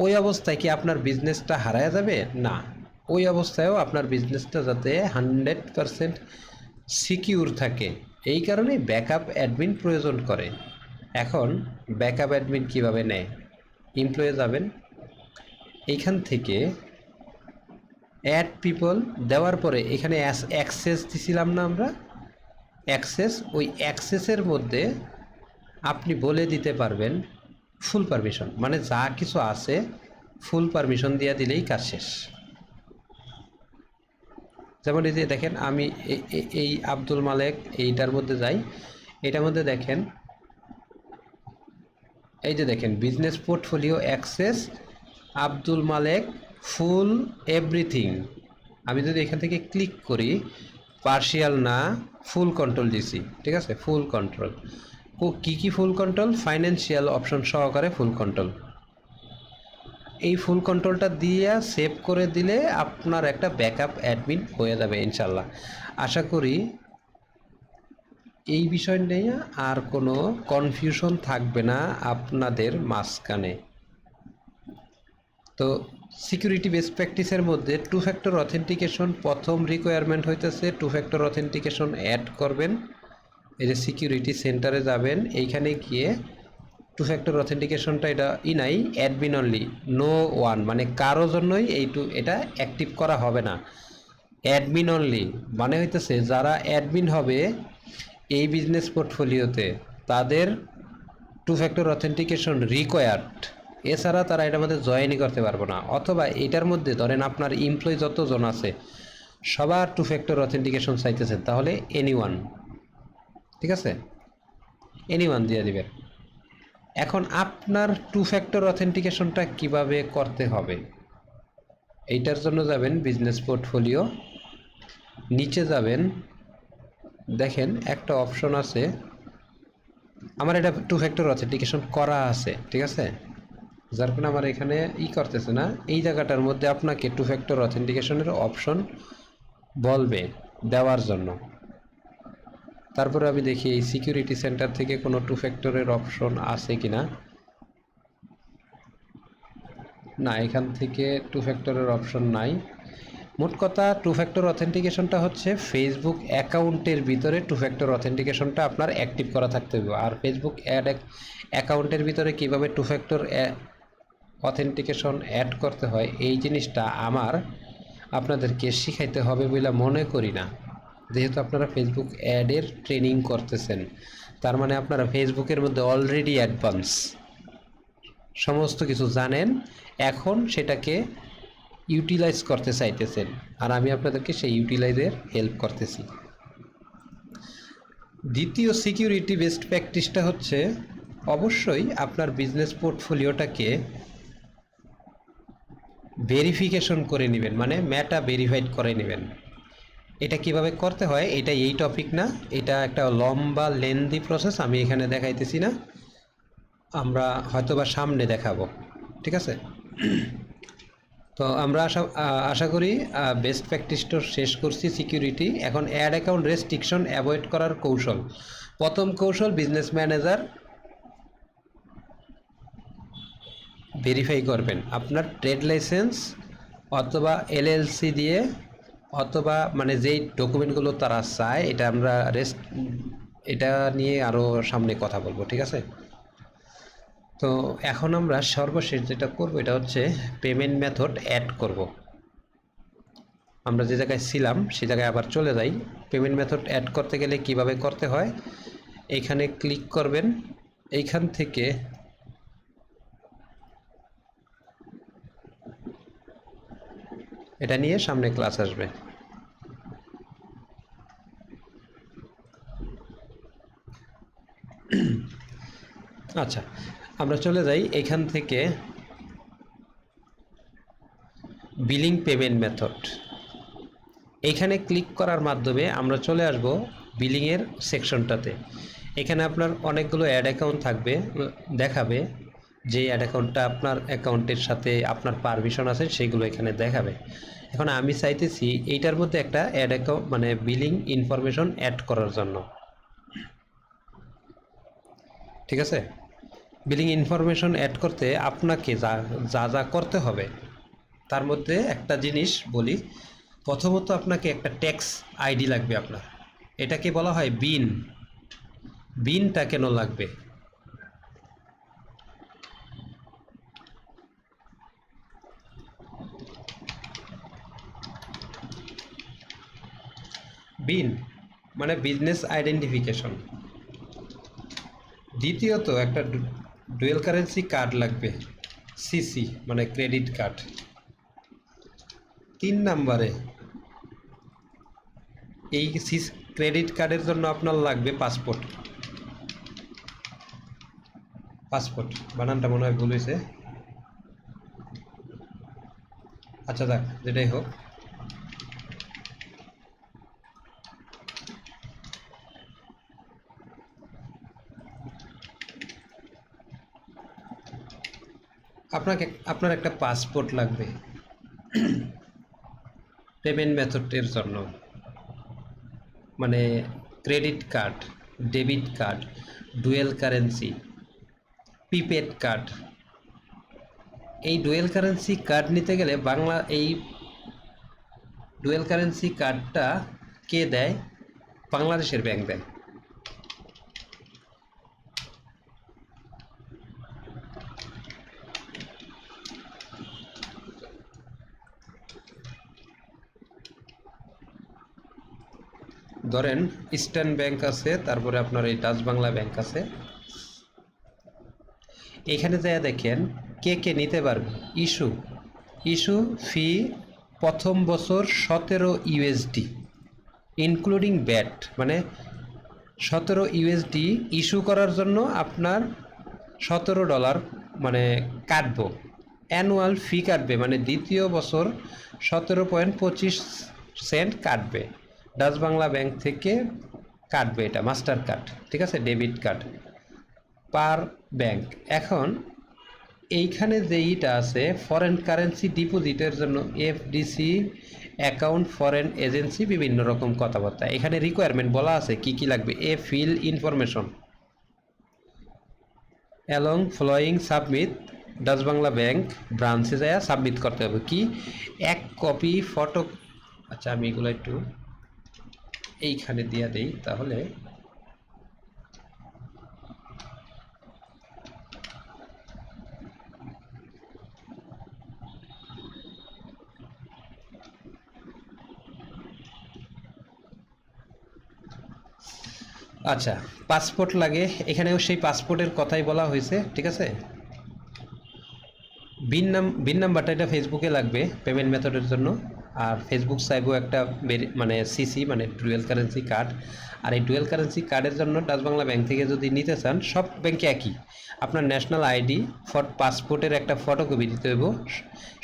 ওই অবস্থায় কি আপনার বিজনেসটা হারায়া যাবে? না, ওই অবস্থায়ও আপনার বিজনেসটা যাতে 100% সিকিউর থাকে, এই কারণেই ব্যাকআপ অ্যাডমিন প্রয়োজন করে। এখন ব্যাকআপ অ্যাডমিন কীভাবে নেয়, এমপ্লয়ে যাবেন, এইখান থেকে অ্যাড পিপল দেওয়ার পরে এখানে অ্যাক্সেস দিছিলাম না আমরা, ওই অ্যাক্সেসের মধ্যে আপনি বলে দিতে পারবেন ফুল পারমিশন, মানে যা কিছু আছে ফুল পারমিশন দিয়ে দিলেই কাজ শেষ। যেমন এই যে দেখেন আমি এই আব্দুল মালেক এইটার মধ্যে যাই, এটার মধ্যে দেখেন এই যে দেখেন বিজনেস পোর্টফোলিও অ্যাক্সেস আব্দুল মালেক ফুল এভরিথিং। আমি যদি এখান থেকে ক্লিক করি, পার্শিয়াল না ফুল কন্ট্রোল দিছি, ঠিক আছে, ফুল কন্ট্রোল। কি ফুল কন্ট্রোল? ফাইন্যান্সিয়াল অপশন সহকারে ফুল কন্ট্রোল। এই ফুল কন্ট্রোলটা দিয়ে সেভ করে দিলে আপনার একটা ব্যাকআপ অ্যাডমিন হয়ে যাবে ইনশাল্লাহ। আশা করি এই বিষয় নিয়ে আর কোনো কনফিউশন থাকবে না আপনাদের মাঝখানে। তো সিকিউরিটি বেস্ট প্র্যাকটিসের মধ্যে 2 ফ্যাক্টর অথেন্টিকেশন প্রথম রিকোয়ারমেন্ট হইতেছে, 2 ফ্যাক্টর অথেন্টিকেশন অ্যাড করবেন। এই যে সিকিউরিটি সেন্টারে যাবেন, এইখানে গিয়ে 2 ফ্যাক্টর অথেন্টিকেশনটা এটা নাই, অ্যাডমিন অনলি, নো ওয়ান, মানে কারো জন্যই এটা অ্যাক্টিভ করা হবে না, অ্যাডমিন অনলি। মানে হইতেছে যারা অ্যাডমিন হবে এই বিজনেস পোর্টফোলিওতে তাদের 2 ফ্যাক্টর অথেন্টিকেশন রিকোয়ার্ড, এছাড়া তারা এটার মধ্যে জয়েনই করতে পারবো না। অথবা এটার মধ্যে ধরেন আপনার এমপ্লয়ি যতজন আছে সবার 2 ফ্যাক্টর অথেন্টিকেশন চাইতেছেন, তাহলে এনিওয়ান, ঠিক আছে, এনিওয়ান দিয়ে দিবেন। এখন আপনার টু ফ্যাক্টর অথেন্টিকেশনটা কিভাবে করতে হবে, এইটার জন্য যাবেন বিজনেস পোর্টফোলিও, নিচে যাবেন, দেখেন একটা অপশন আছে, আমার এটা টু ফ্যাক্টর অথেন্টিকেশন করা আছে, ঠিক আছে, যার কারণে আমার এখানে করতেছে না। এই জায়গাটার মধ্যে আপনাকে টু ফ্যাক্টর অথেন্টিকেশনের অপশন বলবে দেওয়ার জন্য। তারপরে আমি দেখি এই সিকিউরিটি সেন্টার থেকে কোনো টু ফ্যাক্টরের অপশন আছে কিনা। না, এখান থেকে টু ফ্যাক্টরের অপশন নাই। মোট কথা টু ফ্যাক্টর অথেন্টিকেশনটা হচ্ছে ফেসবুক অ্যাকাউন্টের ভিতরে টু ফ্যাক্টর অথেন্টিকেশনটা আপনার অ্যাক্টিভ করা থাকতে হবে। আর ফেসবুক অ্যাকাউন্টের ভিতরে কীভাবে টু ফ্যাক্টর অথেন্টিকেশন অ্যাড করতে হয় এই জিনিসটা আমার আপনাদেরকে শিখাইতে হবে বলে মনে করি না, যেহেতু আপনারা ফেসবুক অ্যাডের ট্রেনিং করতেছেন, তার মানে আপনারা ফেসবুকের মধ্যে অলরেডি অ্যাডভান্স, সমস্ত কিছু জানেন, এখন সেটাকে ইউটিলাইজ করতে চাইতেছেন, আর আমি আপনাদেরকে সেই ইউটিলাইজের হেল্প করতেছি। দ্বিতীয় সিকিউরিটি বেস্ট প্র্যাকটিসটা হচ্ছে অবশ্যই আপনার বিজনেস পোর্টফোলিওটাকে ভেরিফিকেশন করে নেবেন, মানে মেটা ভেরিফাইড করে নেবেন। এটা কিভাবে করতে হয় এটা এই টপিক না, এটা একটা লম্বা লেন্দি প্রসেস, আমি এখানে দেখাইতেছি না, আমরা হয়তোবা সামনে দেখাবো, ঠিক আছে। তো আমরা আশা করি বেস্ট প্র্যাকটিসটা শেষ করছি সিকিউরিটি। এখন অ্যাড অ্যাকাউন্ট রেস্ট্রিকশন অ্যাভয়েড করার কৌশল। প্রথম কৌশল, বিজনেস ম্যানেজার ভেরিফাই করবেন আপনার ট্রেড লাইসেন্স অথবা এলএলসি দিয়ে, অথবা মানে যেই ডকুমেন্টগুলো তারা চায়, এটা আমরা এটা নিয়ে আরও সামনে কথা বলবো, ঠিক আছে। তো এখন আমরা সর্বশেষ যেটা করব এটা হচ্ছে পেমেন্ট মেথড অ্যাড করব। আমরা যে জায়গায় ছিলাম সেই জায়গায় আবার চলে যাই। পেমেন্ট মেথড অ্যাড করতে গেলে কিভাবে করতে হয়, এইখানে ক্লিক করবেন, এইখান থেকে এটা নিয়ে সামনে ক্লাস আসবে। আচ্ছা, আমরা চলে যাই এখান থেকে বিলিং পেমেন্ট মেথড, এইখানে ক্লিক করার মাধ্যমে আমরা চলে আসব বিলিংয়ের সেকশনটাতে। এখানে আপনার অনেকগুলো অ্যাড অ্যাকাউন্ট থাকবে, দেখাবে যে অ্যাড অ্যাকাউন্টটা আপনার অ্যাকাউন্টের সাথে আপনার পারমিশন আছে সেইগুলো এখানে দেখাবে। এখন আমি চাইতেছি এইটার মধ্যে একটা অ্যাড অ্যাকাউন্ট মানে বিলিং ইনফরমেশন অ্যাড করার জন্য, ঠিক আছে। বিলিং ইনফরমেশন অ্যাড করতে আপনাকে যা যা করতে হবে তার মধ্যে একটা জিনিস বলি। প্রথমত আপনাকে একটা ট্যাক্স আইডি লাগবে আপনার, এটাকে বলা হয় বিন। বিনটা কেন লাগবে, বিন মানে বিজনেস আইডেন্টিফিকেশন। দ্বিতীয়ত একটা ডুয়েল কারেন্সি কার্ড লাগবে, সিসি মানে ক্রেডিট কার্ড। 3 নম্বরে এই ক্রেডিট কার্ডের জন্য আপনার লাগবে পাসপোর্ট। পাসপোর্ট বানানটা মনে হয় ভুল হয়েছে, আচ্ছা যাক যেটাই হোক। আপনার একটা পাসপোর্ট লাগবে পেমেন্ট মেথডের জন্য, মানে credit card, debit card, dual currency, prepaid card. এই ডুয়েল কারেন্সি কার্ড নিতে গেলে এই ডুয়েল কারেন্সি কার্ডটা কে দেয়, বাংলাদেশের ব্যাংক দেয়। ধরেন ইস্টার্ন ব্যাংক আছে, তারপরে আপনার এই ডাচ বাংলা ব্যাংক আছে। এখানে যা দেখেন কে কে নিতে পারবে। ইস্যু ফি প্রথম বছর 17 ইউএসডি ইনক্লুডিং ব্যাট, মানে 17 ইউএসডি ইস্যু করার জন্য আপনার $17 মানে কাটবো, অ্যানুয়াল ফি কাটবে, মানে দ্বিতীয় বছর 17.25 সেন্ট কাটবে ডাচ বাংলা ব্যাংক থেকে, কাটবে এটা মাস্টার কার্ড, ঠিক আছে, ডেবিট কার্ড পার ব্যাংক। এখন এইখানে যেইটা আছে ফরেন কারেন্সি ডিপোজিটের জন্য এফডিসি অ্যাকাউন্ট, ফরেন এজেন্সি, বিভিন্ন রকম কথাবার্তা, এখানে রিকোয়ারমেন্ট বলা আছে কি কি লাগবে। Fill information along following submit, Dutch Bangla Bank ব্রাঞ্চে যায় সাবমিট করতে হবে কি, এক কপি ফটো। আচ্ছা আমি এগুলো একটু এইখানে দিয়ে দেই তাহলে। আচ্ছা, পাসপোর্ট লাগে, এখানেও সেই পাসপোর্টের কথাই বলা হয়েছে, ঠিক আছে। বিন নাম্বারটা এটা ফেসবুকে লাগবে পেমেন্ট মেথডের জন্য। আর ফেসবুক চাইবো একটা মানে সিসি মানে ডুয়েল কারেন্সি কার্ড। আর এই ডুয়েল কারেন্সি কার্ডের জন্য ডাচ বাংলা ব্যাংক থেকে যদি নিতে চান, সব ব্যাংকে একই, আপনার ন্যাশনাল আইডি, পাসপোর্টের একটা ফটোকপি দিতে হইব,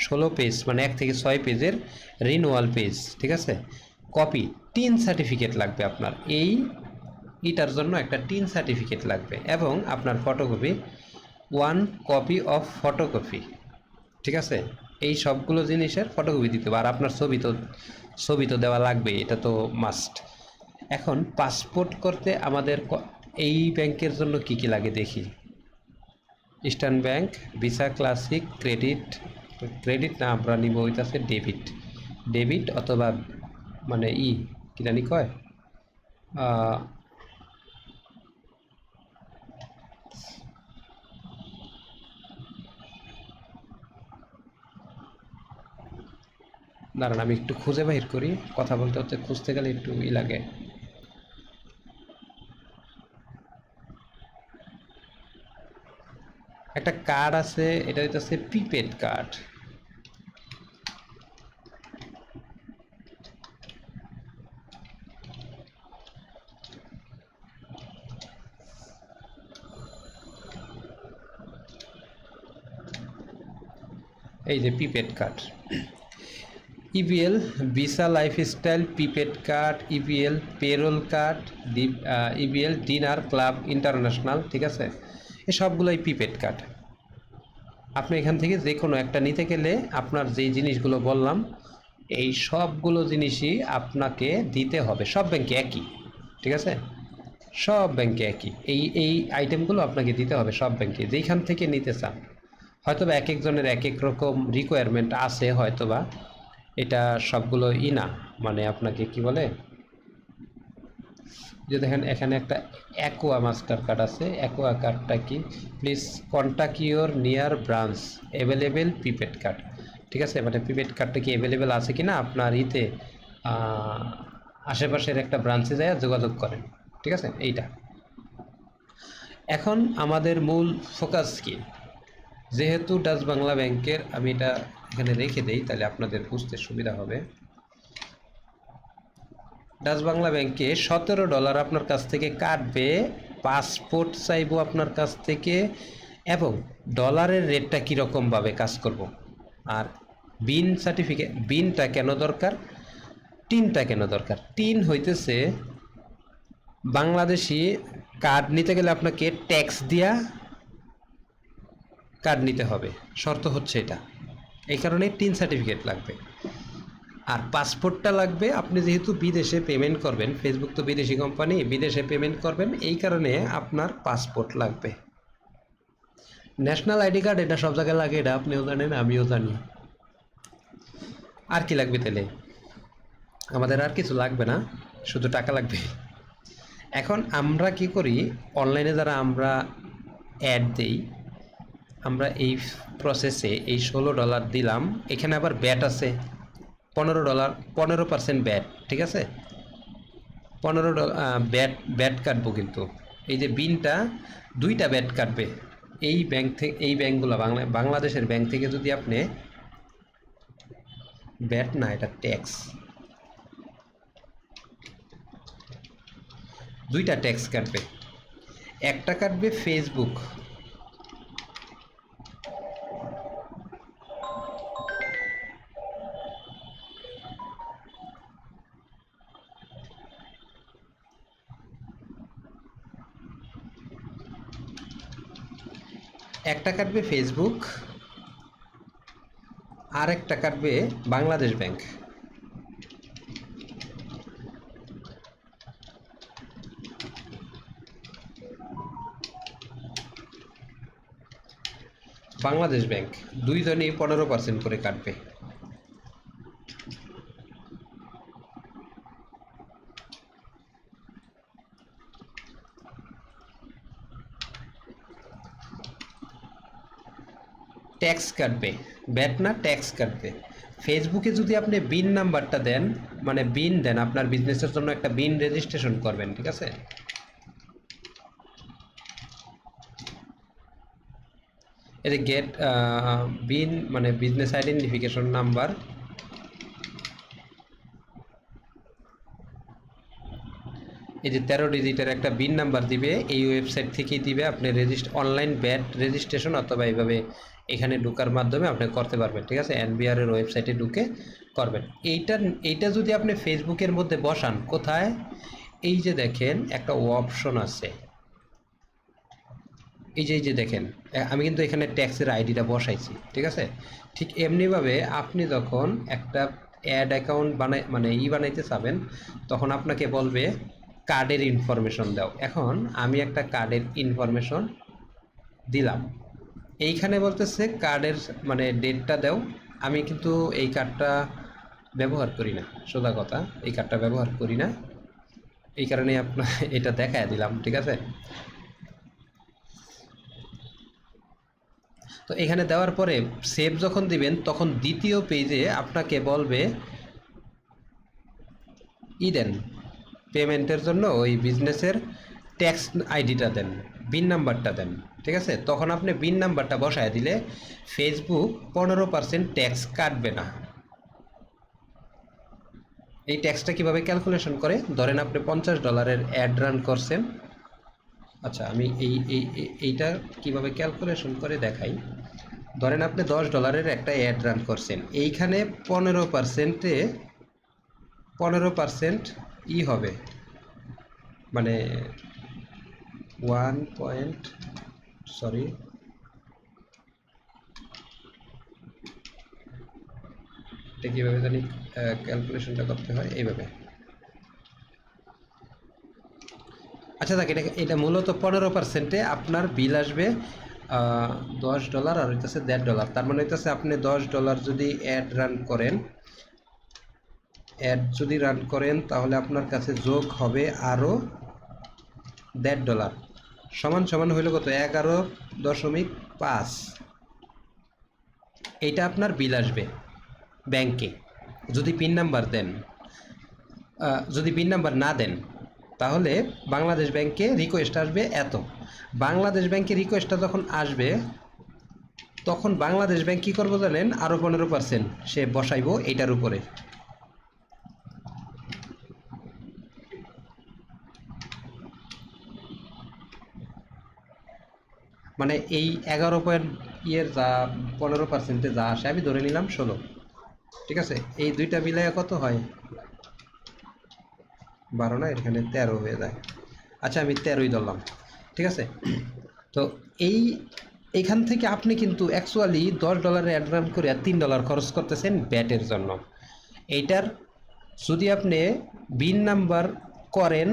16 পেজ মানে 1 থেকে 6 পেজের রিনুয়াল পেজ, ঠিক আছে। কপি টিন সার্টিফিকেট লাগবে আপনার, এইটার জন্য একটা টিন সার্টিফিকেট লাগবে, এবং আপনার ফটোকপি 1 কপি অফ ফটোকপি, ঠিক আছে। এই সবগুলো জিনিসের ফটোকপি দিতে হবে, আর আপনার ছবি তো দেওয়া লাগবে, এটা তো মাস্ট। এখন পাসপোর্ট করতে আমাদের এই ব্যাংকের জন্য কি কি লাগে দেখি। Eastern bank, visa classic, credit না আমরা নিব হইতাছে ডেবিট অথবা মানে কি জানি কয়, দাঁড়ান আমি একটু খুঁজে বাহির করি, কথা বলতে হচ্ছে খুঁজতে গেলে একটু লাগে। একটা কার্ড আছে, এটা হইতেছে প্রিপেড কার্ড। এই যে prepaid card, EBL visa lifestyle prepaid card, EBL payroll card, EBL dinner club international, ঠিক আছে। এই সবগুলোই প্রিপেড কার্ড। আপনি এখান থেকে যে কোনো একটা নিতে গেলে আপনার যেই জিনিসগুলো বললাম, এই সবগুলো জিনিসই আপনাকে দিতে হবে, সব ব্যাংকে একই, ঠিক আছে, সব ব্যাংকে একই, এই আইটেমগুলো আপনাকে দিতে হবে সব ব্যাংকে, যেইখান থেকে নিতে চান। হয়তোবা এক একজনের এক এক রকম রিকোয়ারমেন্ট আছে, হয়তোবা এটা সবগুলো না, মানে আপনাকে কি বলে, যে দেখেন এখানে একটা অ্যাকোয়া মাস্টার কার্ড আছে, অ্যাকোয়া কার্ডটা কি, please contact your near branch available prepaid card, ঠিক আছে, মানে প্রিপেড কার্ডটা কি অ্যাভেলেবেল আছে কি না আপনার আশেপাশের একটা ব্রাঞ্চে যায় যোগাযোগ করেন, ঠিক আছে, এইটা। এখন আমাদের মূল ফোকাস কি, যেহেতু ডাচ বাংলা ব্যাংকের, আমি এটা এখানে রেখে দেই তাহলে আপনাদের বুঝতে সুবিধা হবে। ডাচ বাংলা ব্যাংকে $17 আপনার কাছ থেকে কাটবে, পাসপোর্ট চাইবো আপনার কাছ থেকে, এবং ডলারের রেটটা কীরকমভাবে কাজ করব। আর বিন সার্টিফিকেট, বিনটা কেন দরকার, টিনটা কেন দরকার, টিন হইতেছে বাংলাদেশি কার্ড নিতে গেলে আপনাকে ট্যাক্স দিয়া কার্ড নিতে হবে, শর্ত হচ্ছে এটা, এই কারণে টিন সার্টিফিকেট লাগবে। আর পাসপোর্টটা লাগবে, আপনি যেহেতু বিদেশে পেমেন্ট করবেন, ফেসবুক তো বিদেশি কোম্পানি, বিদেশে পেমেন্ট করবেন, এই কারণে আপনার পাসপোর্ট লাগবে। ন্যাশনাল আইডি কার্ড এটা সব জায়গায় লাগে, এটা আপনিও জানেন আমিও জানি। আর কি লাগবে তাহলে, আমাদের আর কিছু লাগবে না, শুধু টাকা লাগবে। এখন আমরা কি করি, অনলাইনে যারা আমরা অ্যাড দেই, আমরা এই প্রসেসে এই $16 দিলাম, এখানে আবার ব্যাট আছে $15, 15% ব্যাট, ঠিক আছে, $15 ব্যাট কাটবো, কিন্তু এই যে বিনটা 2টা ব্যাট কাটবে। এই ব্যাংক থেকে, এই ব্যাংকগুলো বাংলাদেশের ব্যাংক থেকে যদি আপনি, ব্যাট না এটা ট্যাক্স, 2টা ট্যাক্স কাটবে, একটা কাটবে ফেসবুক, একটা কাটবে ফেসবুক, আর একটা কাটবে বাংলাদেশ ব্যাংক। বাংলাদেশ ব্যাংক দুইজনই 15% করে কাটবে। ট্যাক্স কাটবে, ব্যাট না ট্যাক্স কাটবে। ফেসবুকে যদি আপনি বিন নাম্বারটা দেন, মানে বিন দেন, আপনার বিজনেসের জন্য একটা বিন রেজিস্ট্রেশন করবেন, ঠিক আছে? এই যে গেট বিন মানে বিজনেস আইডেন্টিফিকেশন নাম্বার, এই যে 13 ডিজিটের একটা বিন নাম্বার দিবে, এই ওয়েবসাইট থেকেই দিবে। আপনি অনলাইন ব্যাট রেজিস্ট্রেশন অথবা এইভাবে এখানে ঢোকার মাধ্যমে আপনি করতে পারবেন, ঠিক আছে? এনবিআর এর ওয়েবসাইটে ঢুকে করবেন। এইটা যদি আপনি ফেসবুকের মধ্যে বসান, কোথায়? এই যে দেখেন একটা অপশন আছে, এই যে দেখেন, আমি কিন্তু এখানে ট্যাক্সের আইডিটা বসাইছি, ঠিক আছে? ঠিক এমনিভাবে আপনি যখন একটা অ্যাড অ্যাকাউন্ট মানে বানাইতে চাবেন, তখন আপনাকে বলবে কার্ডের ইনফরমেশন দাও। এখন আমি একটা কার্ডের ইনফরমেশন দিলাম, এইখানে বলতেছে কার্ডের মানে ডেটটা দাও। আমি কিন্তু এই কার্ডটা ব্যবহার করি না, সোজা কথা, এই কার্ডটা ব্যবহার করি না, এই কারণে আপনার এটা দেখায় দিলাম, ঠিক আছে? তো এখানে দেওয়ার পরে সেভ যখন দিবেন, তখন দ্বিতীয় পেজে আপনাকে বলবে দেন পেমেন্টের জন্য ওই বিজনেসের ট্যাক্স আইডিটা দেন, বিন নাম্বারটা দেন, ঠিক আছে? তখন আপনি বিন নাম্বারটা বসায় দিলে ফেসবুক 15% ট্যাক্স কাটবে না। এই ট্যাক্সটা কিভাবে ক্যালকুলেশন করে? ধরেন আপনি $50 অ্যাড রান করছেন। আচ্ছা, আমি এইটা কিভাবে ক্যালকুলেশন করে দেখাই। ধরেন আপনি $10 একটা অ্যাড রান করছেন, এইখানে 15% হবে, মানে 1 পয়েন্ট, সরি, এটা কীভাবে জানি ক্যালকুলেশনটা করতে হয়, এইভাবে। আচ্ছা দেখ, এটা মূলত 15%-এ আপনার বিল আসবে $10 আর হইতেছে $1.5। তার মানে হইতেছে আপনি $10 যদি অ্যাড রান করেন, তাহলে আপনার কাছে যোগ হবে আরও $1.5, সমান সমান হইল কত? 11.5। এইটা আপনার বিল আসবে ব্যাংকে যদি পিন নাম্বার দেন। যদি পিন নাম্বার না দেন, তাহলে বাংলাদেশ ব্যাংকে রিকোয়েস্ট আসবে এত। বাংলাদেশ ব্যাংকে রিকোয়েস্টটা যখন আসবে, তখন বাংলাদেশ ব্যাংক কী করবো জানেন? আরও 15% সে বসাইব এইটার উপরে। মানে এই 11 যা 15%-এ যা আসে, আমি ধরে নিলাম 16, ঠিক আছে? এই দুইটা মিলাইয়া কত হয়? 12 না, এখানে 13 হয়ে যায়। আচ্ছা, আমি 13ই ধরলাম, ঠিক আছে? তো এইখান থেকে আপনি কিন্তু অ্যাকচুয়ালি $10 অ্যাড রান করে $3 খরচ করতেছেন ব্যাটের জন্য। এইটার যদি আপনি বিন নাম্বার করেন,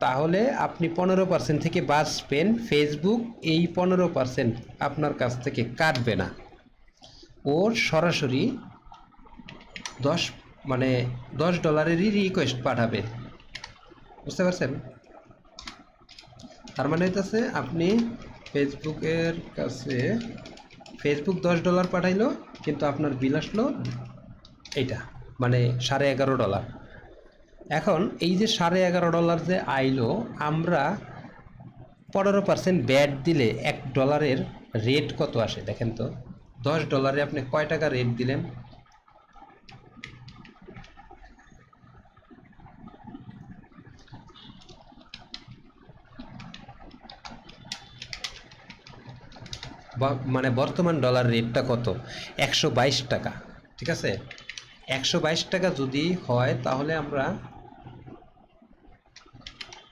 তাহলে আপনি 15% থেকে বাঁচবেন। ফেসবুক এই 15% আপনার কাছ থেকে কাটবে না, ও সরাসরি $10 রিকোয়েস্ট পাঠাবে, বুঝতে পারছেন? তার মানে হইতেছে আপনি ফেসবুকের কাছে, ফেসবুক $10 পাঠাইলো, কিন্তু আপনার বিল আসলো এইটা, মানে $11.5। এখন এই যে $11.5 যে আইলো, আমরা 15% ব্যাট দিলে $1 রেট কত আসে দেখেন তো? $10 আপনি কয় টাকা রেট দিলেন? মানে বর্তমান ডলার রেটটা কত? 122 টাকা, ঠিক আছে? 122 টাকা যদি হয়, তাহলে আমরা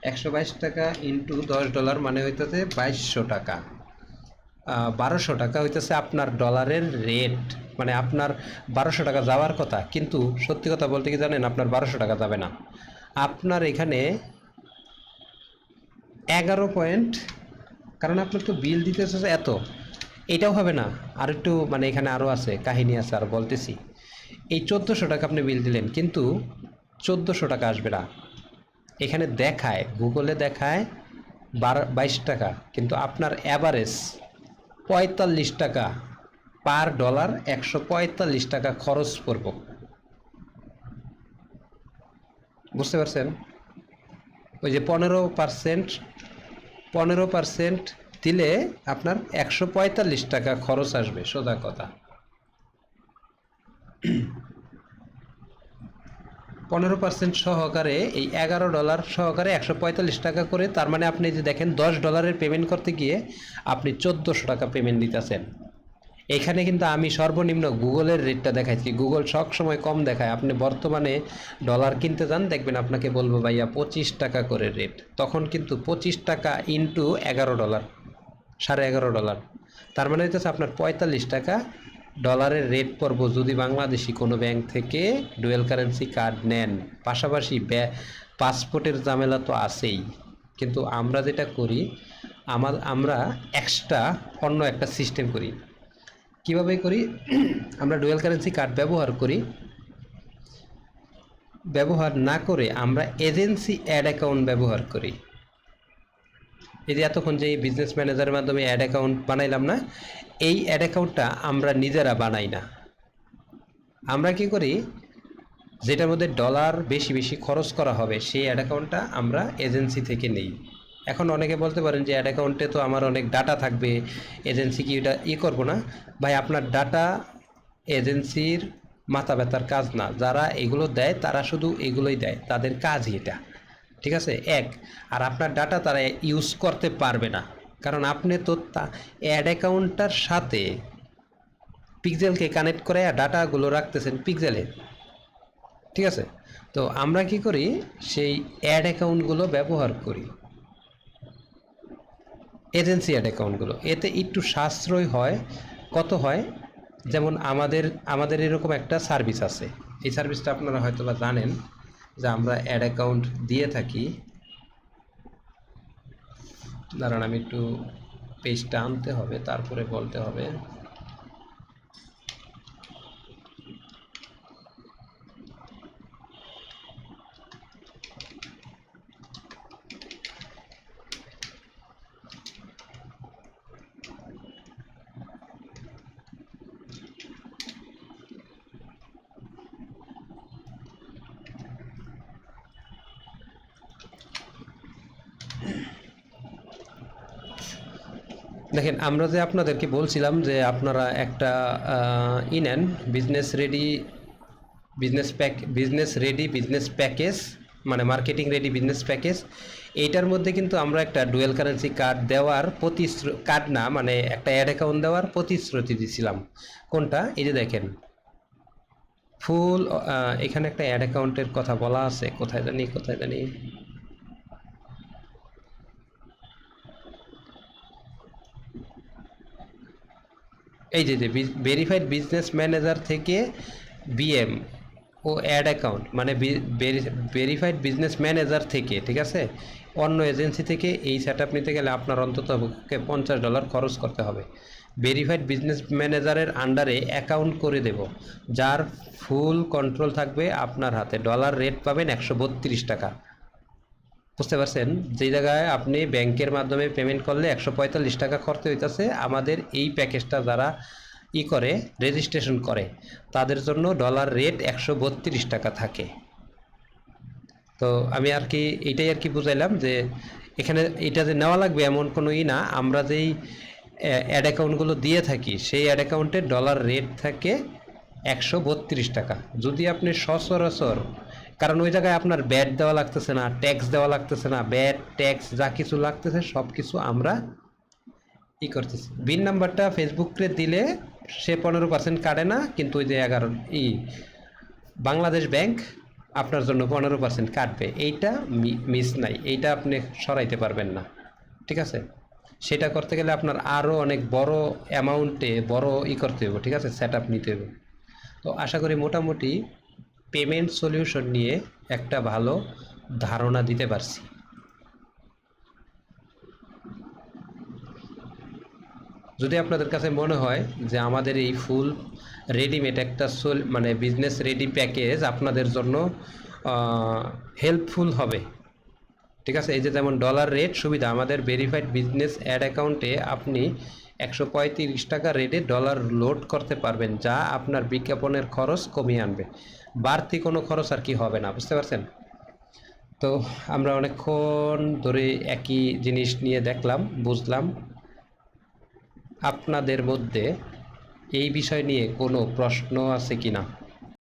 122 টাকা ইন্টু $10 মানে হইতেছে 2200 টাকা। 1200 টাকা হইতেছে আপনার ডলারের রেট, মানে আপনার 1200 টাকা যাওয়ার কথা, কিন্তু সত্যি কথা বলতে কি জানেন, আপনার 1200 টাকা যাবে না। আপনার এখানে 11 পয়েন্ট, কারণ আপনার তো বিল দিতেছে যে এত, এটাও হবে না। আর একটু মানে এখানে আরও আছে, কাহিনী আছে, আর বলতেছি। এই 1400 টাকা আপনি বিল দিলেন, কিন্তু 1400 টাকা আসবে না। এখানে দেখায়, গুগলে দেখায় 22 টাকা, কিন্তু আপনার অ্যাভারেজ 45 টাকা পার ডলার, 145 টাকা খরচ পড়ব। বুঝতে পারছেন? ওই যে 15% দিলে আপনার 145 টাকা খরচ আসবে, সোজা কথা। 15% সহকারে এই $11 সহকারে 145 টাকা করে, তার মানে আপনি যে দেখেন $10 পেমেন্ট করতে গিয়ে আপনি 1400 টাকা পেমেন্ট দিতেছেন। এখানে কিন্তু আমি সর্বনিম্ন গুগলের রেটটা দেখাইছি, গুগল সব সময় কম দেখায়। আপনি বর্তমানে ডলার কিনতে যান, দেখবেন আপনাকে বলবো ভাইয়া 25 টাকা করে রেট, তখন কিন্তু 25 টাকা ইন্টু $11, $11.5, তার মানে হইতেছে আপনার 45 টাকা ডলারের রেট পড়ব যদি বাংলাদেশি কোনো ব্যাংক থেকে ডুয়েল কারেন্সি কার্ড নেন। পাশাপাশি পাসপোর্টের ঝামেলা তো আছেই, কিন্তু আমরা যেটা করি, আমরা এক্সট্রা অন্য একটা সিস্টেম করি। কিভাবে করি? আমরা ডুয়াল কারেন্সি কার্ড ব্যবহার না করে আমরা এজেন্সি অ্যাড অ্যাকাউন্ট ব্যবহার করি। এই যে এতক্ষণ যে বিজনেস ম্যানেজারের মাধ্যমে অ্যাড অ্যাকাউন্ট বানাইলাম না, এই অ্যাড অ্যাকাউন্টটা আমরা নিজেরা বানাই না। আমরা কি করি, যেটার মধ্যে ডলার বেশি বেশি খরচ করা হবে সেই অ্যাড অ্যাকাউন্টটা আমরা এজেন্সি থেকে নেই। এখন অনেকে বলতে পারেন যে অ্যাড অ্যাকাউন্টে তো আমার অনেক ডাটা থাকবে, এজেন্সি কি এটা করবো না? ভাই, আপনার ডাটা এজেন্সির মাথা ব্যথার কাজ না। যারা এগুলো দেয় তারা শুধু এগুলোই দেয়, তাদের কাজই এটা, ঠিক আছে? আর আপনার ডাটা তারা ইউজ করতে পারবে না, কারণ আপনি তো অ্যাড অ্যাকাউন্টটার সাথে পিক্সেলকে কানেক্ট করে ডাটাগুলো রাখতেছেন পিক্সেলে, ঠিক আছে? তো আমরা কি করি, সেই অ্যাড অ্যাকাউন্টগুলো ব্যবহার করি, এজেন্সি অ্যাড অ্যাকাউন্টগুলো। এতে একটু সাশ্রয় হয়। কত হয়? যেমন আমাদের এরকম একটা সার্ভিস আছে, এই সার্ভিসটা আপনারা হয়তো বা জানেন, যে আমরা অ্যাড অ্যাকাউন্ট দিয়ে থাকি। দাঁড়ান, আমি একটু পেজটা আনতে হবে, তারপরে বলতে হবে। দেখেন, আমরা যে আপনাদেরকে বলছিলাম যে আপনারা একটা নেন, বিজনেস প্যাকেজ, মানে মার্কেটিং রেডি বিজনেস প্যাকেজ। এইটার মধ্যে কিন্তু আমরা একটা ডুয়েল কারেন্সি কার্ড দেওয়ার কার্ড না, মানে একটা অ্যাড অ্যাকাউন্ট দেওয়ার প্রতিশ্রুতি দিছিলাম। কোনটা? এই যে দেখেন, ফুল এখানে একটা অ্যাড অ্যাকাউন্টের কথা বলা আছে, কোথায় জানি এই যে ভেরিফাইড বিজনেস ম্যানেজার থেকে বিএম ও অ্যাড অ্যাকাউন্ট, মানে ভেরিফাইড বিজনেস ম্যানেজার থেকে, ঠিক আছে? অন্য এজেন্সি থেকে এই সেট আপ নিতে গেলে আপনার অন্তত $50 খরচ করতে হবে। ভেরিফাইড বিজনেস ম্যানেজারের আন্ডারে অ্যাকাউন্ট করে দেব, যার ফুল কন্ট্রোল থাকবে আপনার হাতে। ডলার রেট পাবেন 132 টাকা। বুঝতে পারছেন? যেই জায়গায় আপনি ব্যাংকের মাধ্যমে পেমেন্ট করলে 145 টাকা খরচ হইতেছে, আমাদের এই প্যাকেজটা যারা করে রেজিস্ট্রেশন করে তাদের জন্য ডলার রেট 132 টাকা থাকে। তো আমি আর কি এইটাই আর কি বুঝাইলাম, যে এখানে এটা যে নেওয়া লাগবে এমন কোনো না। আমরা যেই অ্যাড অ্যাকাউন্টগুলো দিয়ে থাকি সেই অ্যাড অ্যাকাউন্টে ডলার রেট থাকে 132 টাকা। যদি আপনি সচরাচর, কারণ ওই জায়গায় আপনার ব্যাট দেওয়া লাগতেছে না, ট্যাক্স দেওয়া লাগতেছে না, ব্যাট ট্যাক্স যা কিছু লাগতেছে সব কিছু আমরা করতেছি। বিন নাম্বারটা ফেসবুকে দিলে সে 15% কাটে না, কিন্তু ওই যে বাংলাদেশ ব্যাংক আপনার জন্য 15% কাটবে। এইটা মিস নাই, এইটা আপনি সরাইতে পারবেন না, ঠিক আছে? সেটা করতে গেলে আপনার আরও অনেক বড় অ্যামাউন্টে বড় করতে হবে, ঠিক আছে, সেট আপ নিতে হবে। তো আশা করি মোটামুটি পেমেন্ট সলিউশন নিয়ে একটা ভালো ধারণা দিতে পারছি। যদি আপনাদের কাছে মনে হয় যে আমাদের এই ফুল রেডিমেড একটা মানে বিজনেস রেডি প্যাকেজ আপনাদের জন্য হেল্পফুল হবে, ঠিক আছে, এই যে যেমন ডলার রেট সুবিধা, আমাদের ভেরিফাইড বিজনেস অ্যাড অ্যাকাউন্টে আপনি 135 টাকা রেটে ডলার লোড করতে পারবেন, যা আপনার বিজ্ঞাপনের খরচ কমিয়ে আনবে। বাড়তি কোনো খরচ আর কি হবে না, বুঝতে পারছেন? তো আমরা অনেকক্ষণ ধরে একই জিনিস নিয়ে দেখলাম, বুঝলাম। আপনাদের মধ্যে এই বিষয় নিয়ে কোনো প্রশ্ন আছে কি না?